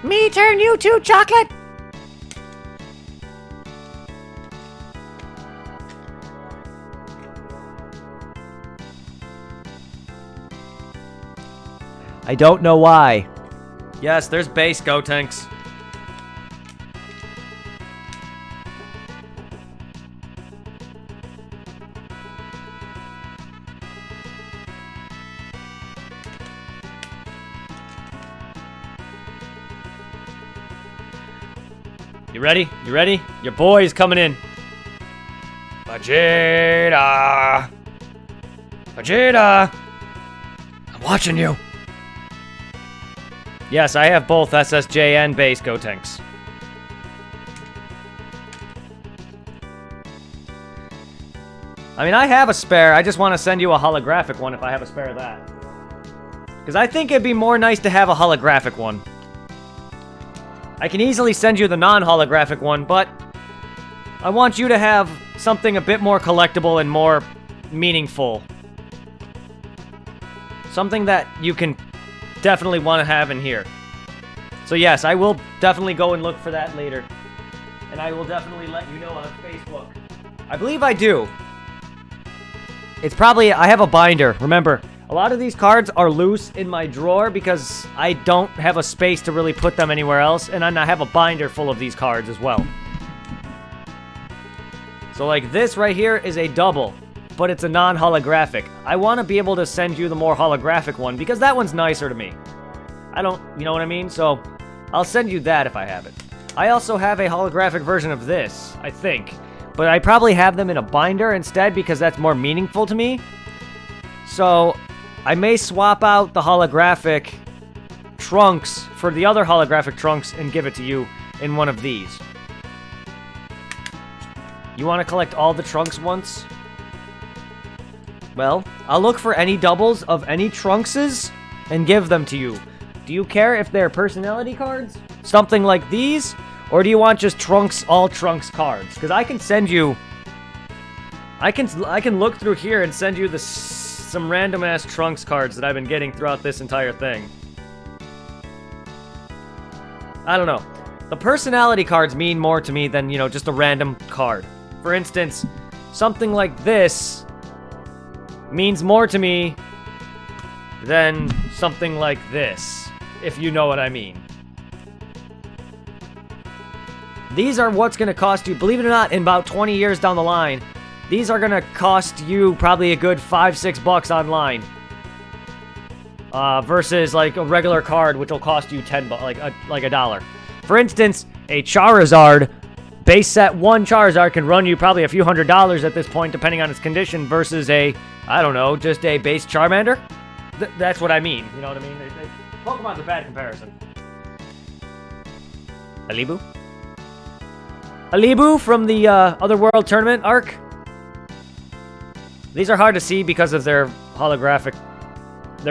Me turn you to chocolate. I don't know why. Yes, there's base Gotenks. You ready? You ready? Your boy's coming in. Vegeta! Vegeta! I'm watching you. Yes, I have both SSJ and base Gotenks. I mean, I have a spare. I just want to send you a holographic one if I have a spare of that. Because I think it'd be more nice to have a holographic one. I can easily send you the non-holographic one, but I want you to have something a bit more collectible and more meaningful. Something that you can definitely want to have in here. So yes, I will definitely go and look for that later. And I will definitely let you know on Facebook. I believe I do. It's probably, I have a binder. Remember, a lot of these cards are loose in my drawer because I don't have a space to really put them anywhere else. And I have a binder full of these cards as well. So like this right here is a double, but it's a non-holographic. I want to be able to send you the more holographic one because that one's nicer to me. I don't, you know what I mean? So I'll send you that if I have it. I also have a holographic version of this, I think. But I probably have them in a binder instead because that's more meaningful to me. So I may swap out the holographic Trunks for the other holographic Trunks and give it to you in one of these. You want to collect all the Trunks once? Well, I'll look for any doubles of any Trunkses and give them to you. Do you care if they're personality cards? Something like these? Or do you want just Trunks, all Trunks cards? Because I can send you... I can look through here and send you some random-ass Trunks cards that I've been getting throughout this entire thing. I don't know. The personality cards mean more to me than, you know, just a random card. For instance, something like this means more to me than something like this, if you know what I mean. These are what's going to cost you, believe it or not, in about 20 years down the line, these are going to cost you probably a good $5-6 online. Versus like a regular card, which will cost you $10, like a dollar. For instance, a Charizard, base set 1 Charizard can run you probably a few $100s at this point, depending on its condition, versus a, I don't know, just a base Charmander. That's what I mean. You know what I mean? Pokemon's a bad comparison. Alibu? Alibu from the Otherworld Tournament arc. These are hard to see because of their holographic